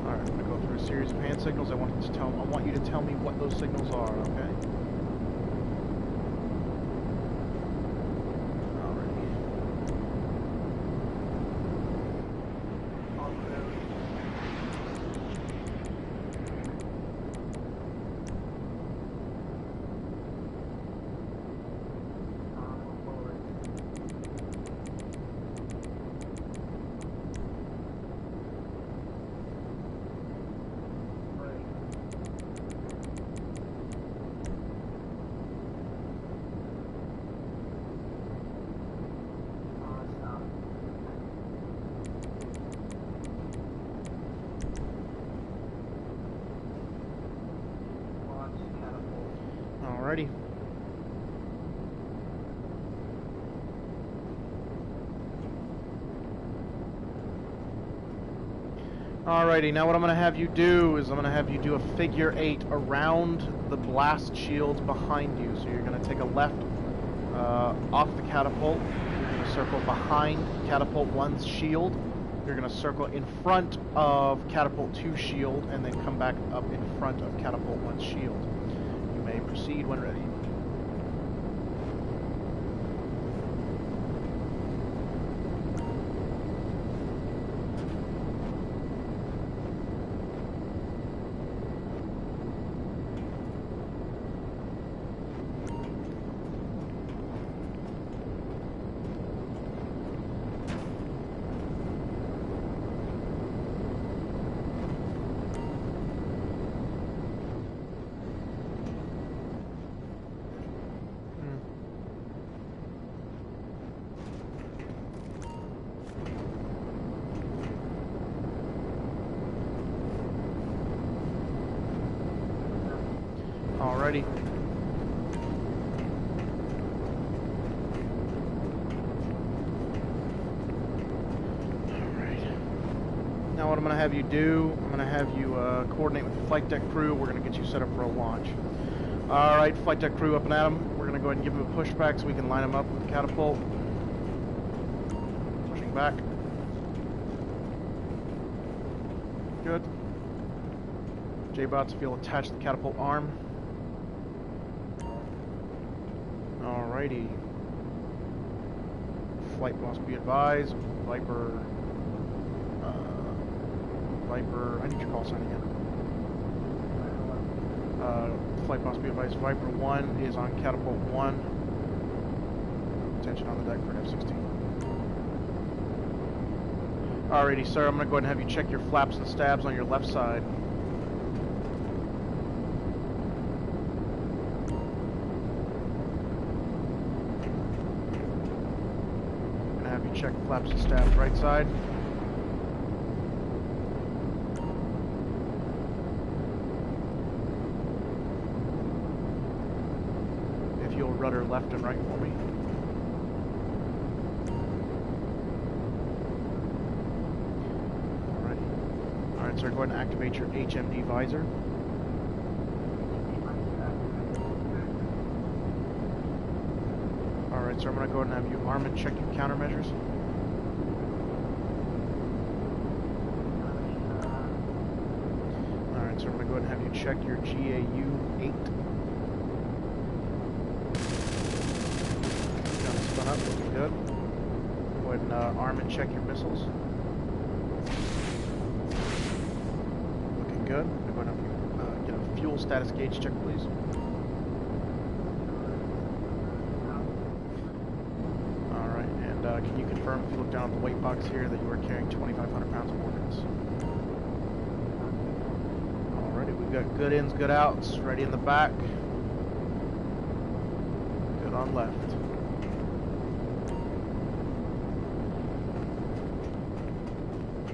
Alright, I'm gonna go through a series of hand signals. I want you to tell me what those signals are, okay? Alrighty. Alrighty, now what I'm going to have you do is I'm going to have you do a figure 8 around the blast shields behind you. So you're going to take a left off the catapult. You're going to circle behind catapult 1's shield. You're going to circle in front of catapult 2's shield and then come back up in front of catapult 1's shield. You may proceed when ready. Alrighty. Alright. Now what I'm going to have you do, I'm going to have you coordinate with the flight deck crew. We're going to get you set up for a launch. Alright, flight deck crew up and at him. We're going to go ahead and give him a pushback so we can line him up with the catapult. Pushing back. Good. J-bots, if you'll attach the catapult arm. Alrighty. Flight boss be advised. Viper, I need your call sign again. Flight boss be advised. Viper 1 is on catapult 1. Attention on the deck for an F-16. Alrighty, sir. I'm going to go ahead and have you check your flaps and stabs on your left side. Check flaps and stabs right side. If you'll rudder left and right for me. Alright. Alright, sir, go ahead and activate your HMD visor. Alright, so I'm going to go ahead and have you arm and check your countermeasures. Alright, so I'm going to go ahead and have you check your GAU 8. Got it spun up, looking good. Go ahead and arm and check your missiles. Looking good. I'm going to have you get a fuel status gauge check, please. Can you confirm, if you look down at the weight box here, that you are carrying 2,500 pounds of ordnance? Alrighty, we've got good ins, good outs, ready in the back. Good on left.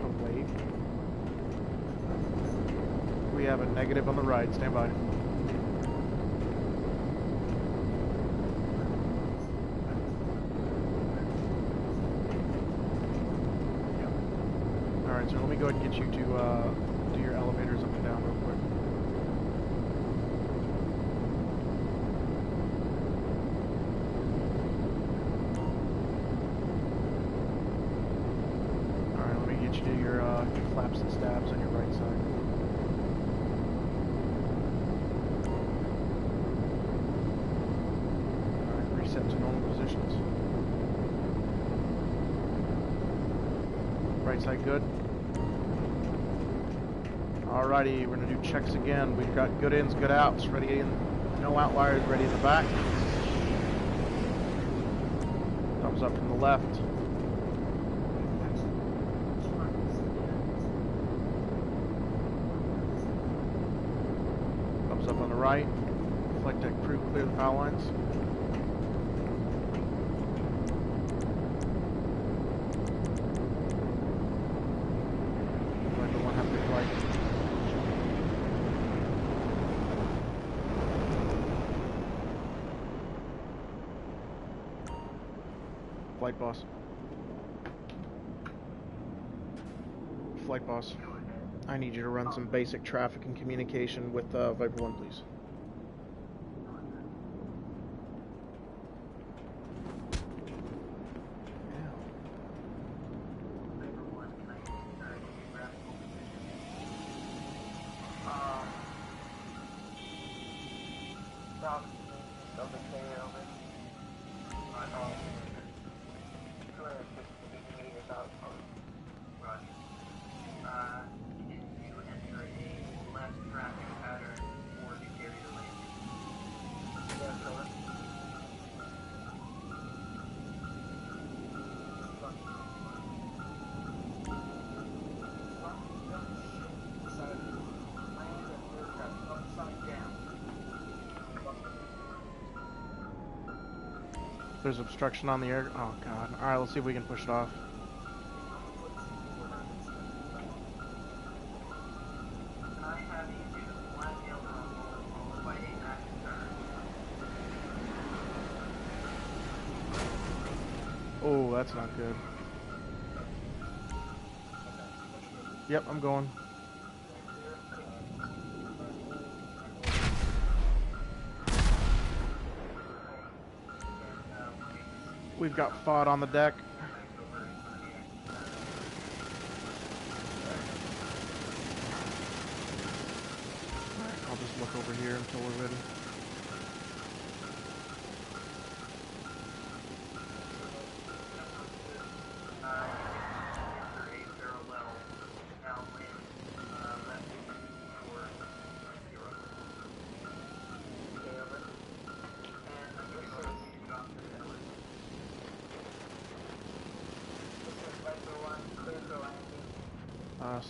Away. We have a negative on the right, stand by. So let me go ahead and get you to do your elevators up and down real quick. do your flaps and stabs on your right side. Alright, reset to normal positions. Right side good. Alrighty, we're gonna do checks again. We've got good ins, good outs, ready in, no outliers, ready in the back. Thumbs up from the left. Thumbs up on the right. Flight deck crew, clear the power lines. Everyone have a good flight. Flight boss. Flight boss. I need you to run some basic traffic and communication with Viper 1, please. There's obstruction on the air. Oh god. Alright, let's see if we can push it off. Oh, that's not good. Yep, I'm going. We've got FOD on the deck. Alright, I'll just look over here until we're ready.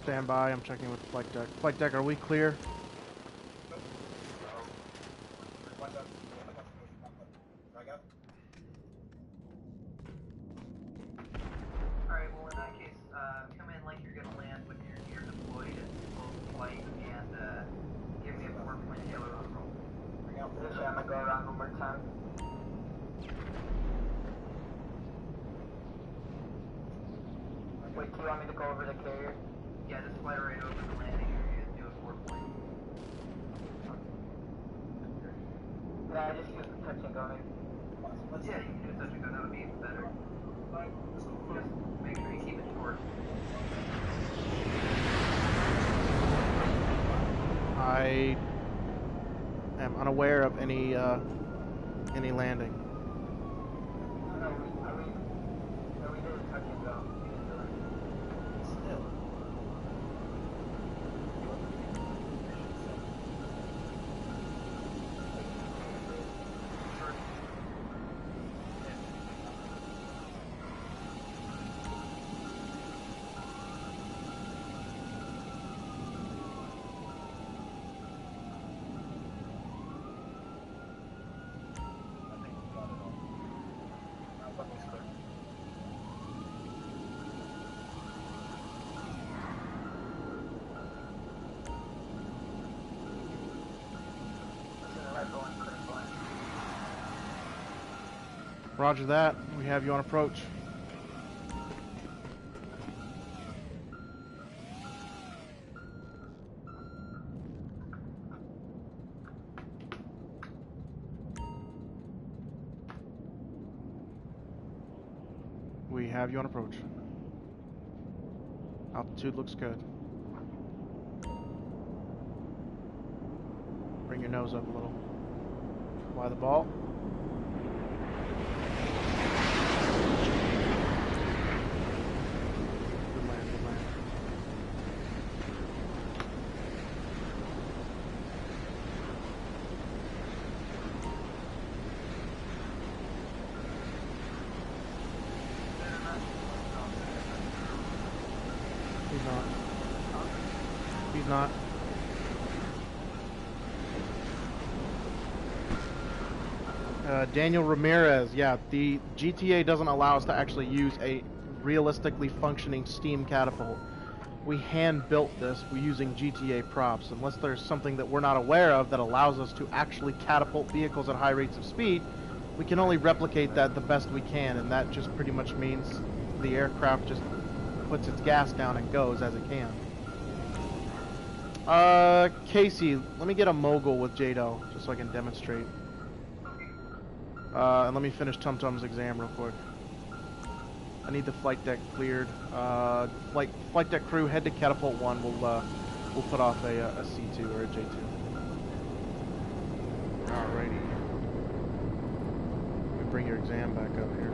Stand by, I'm checking with the flight deck. Flight deck, are we clear? Alright, well in that case, come in like you're gonna land when you're deployed and full flight and give me a 4-point aileron roll. Position, I'm gonna go around one more time. Wait, do you want me to go over the carrier? Yeah, just fly right over the landing area and do a 4-point. Yeah, I just use the touch and go maybe. Yeah, you can do a touch and go, that would be even better. Just make sure you keep it short. I am unaware of any landing. No, we did a touch and go. We didn't do it. Still. Roger that. We have you on approach. We have you on approach. Altitude looks good. Bring your nose up a little. Fly the ball. Good land, good land. He's not. He's not. Daniel Ramirez, yeah, the GTA doesn't allow us to actually use a realistically functioning steam catapult. We hand-built this using GTA props. Unless there's something that we're not aware of that allows us to actually catapult vehicles at high rates of speed, we can only replicate that the best we can, and that just pretty much means the aircraft just puts its gas down and goes as it can. Casey, let me get a mogul with Jado, just so I can demonstrate. And let me finish Tum Tum's exam real quick. I need the flight deck cleared. Flight deck crew, head to catapult 1. We'll put off a C2 or a J2. Alrighty. Let me bring your exam back up here.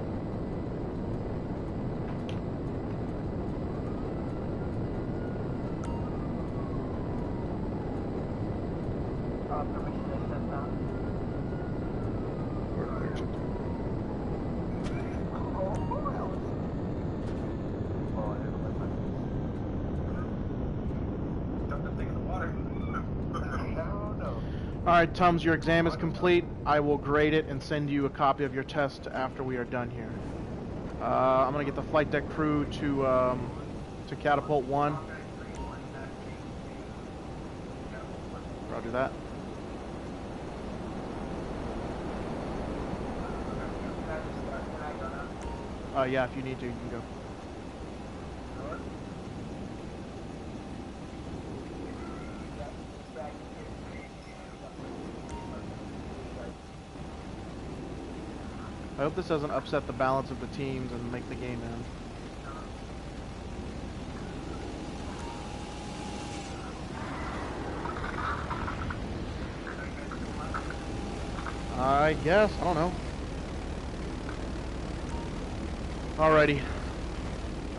Alright, Tums, your exam is complete. I will grade it and send you a copy of your test after we are done here. I'm going to get the flight deck crew to catapult 1. Roger that. Yeah, if you need to, you can go. I hope this doesn't upset the balance of the teams and make the game end. I guess, I don't know. Alrighty.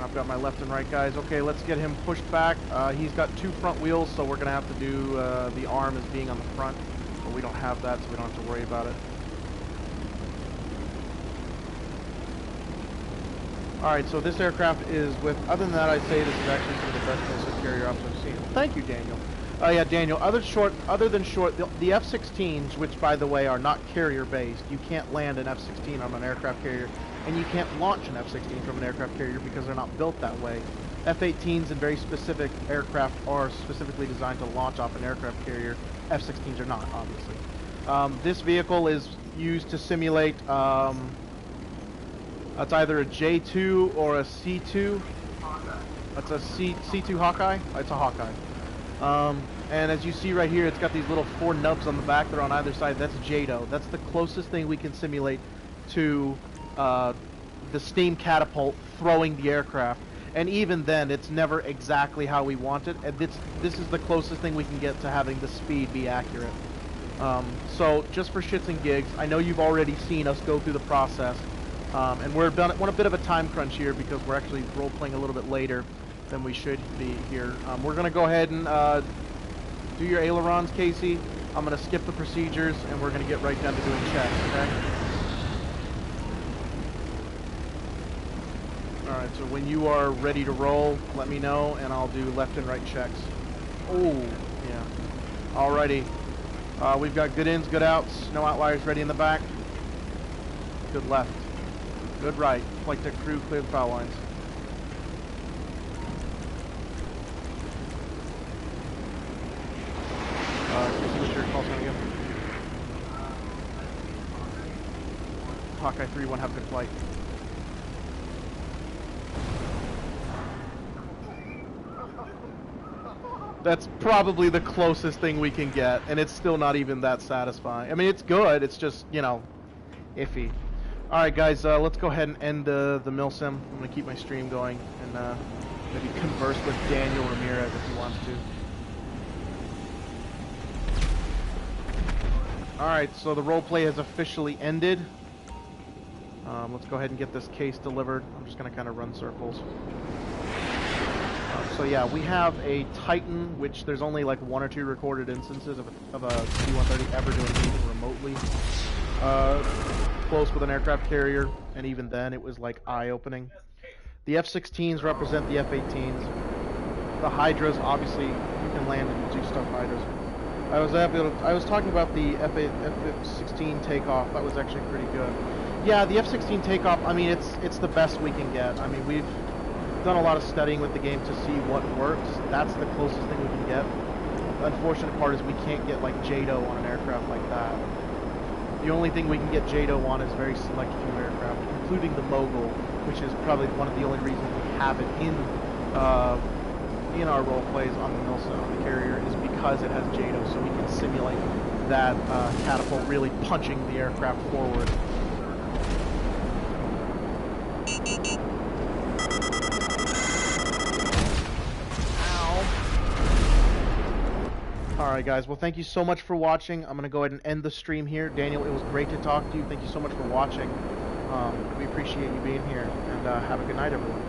I've got my left and right guys. Okay, let's get him pushed back. He's got 2 front wheels, so we're going to have to do the arm as being on the front. But we don't have that, so we don't have to worry about it. Alright, so this aircraft is with, other than that, I'd say this is actually some of the best missile carrier ops I've seen. Thank you, Daniel. Yeah, Daniel, other than short, the F-16s, which by the way are not carrier-based, you can't land an F-16 on an aircraft carrier, and you can't launch an F-16 from an aircraft carrier because they're not built that way. F-18s and very specific aircraft are specifically designed to launch off an aircraft carrier. F-16s are not, obviously. This vehicle is used to simulate, it's either a J2 or a C2. That's a C2 Hawkeye? It's a Hawkeye. And as you see right here, it's got these little 4 nubs on the back that are on either side. That's JADO. That's the closest thing we can simulate to the steam catapult throwing the aircraft. And even then, it's never exactly how we want it. And this is the closest thing we can get to having the speed be accurate. So just for shits and gigs, I know you've already seen us go through the process. And we're on a bit of a time crunch here because we're actually role-playing a little bit later than we should be here. We're going to go ahead and do your ailerons, Casey. I'm going to skip the procedures, and we're going to get right down to doing checks, okay? Alright, so when you are ready to roll, let me know, and I'll do left and right checks. Oh, yeah. Alrighty. We've got good ins, good outs, no outliers ready in the back. Good left. Good right. Flight deck crew, clear the foul lines. Casey, what's your call sign again? Hawkeye 3-1, have a good flight. That's probably the closest thing we can get, and it's still not even that satisfying. I mean, it's good, it's just, you know, iffy. Alright guys, let's go ahead and end the milsim. I'm going to keep my stream going, and maybe converse with Daniel Ramirez if he wants to. Alright, so the roleplay has officially ended. Let's go ahead and get this case delivered. I'm just going to kind of run circles. So yeah, we have a Titan, which there's only like 1 or 2 recorded instances of a C-130 ever doing anything remotely close with an aircraft carrier, and even then it was like eye-opening. The F-16s represent the F-18s. The Hydras, obviously, you can land and do stuff Hydras. I was talking about the F-16 takeoff. That was actually pretty good. Yeah, the F-16 takeoff, I mean, it's the best we can get. I mean, we've done a lot of studying with the game to see what works. That's the closest thing we can get. The unfortunate part is we can't get, like, JADO on an aircraft like that. The only thing we can get JADO on is very select few aircraft, including the Mogul, which is probably one of the only reasons we have it in our role plays on the Milsa, on the carrier, is because it has JADO, so we can simulate that catapult really punching the aircraft forward. Alright guys, well thank you so much for watching. I'm going to go ahead and end the stream here. Daniel, it was great to talk to you. Thank you so much for watching. We appreciate you being here, and have a good night everyone.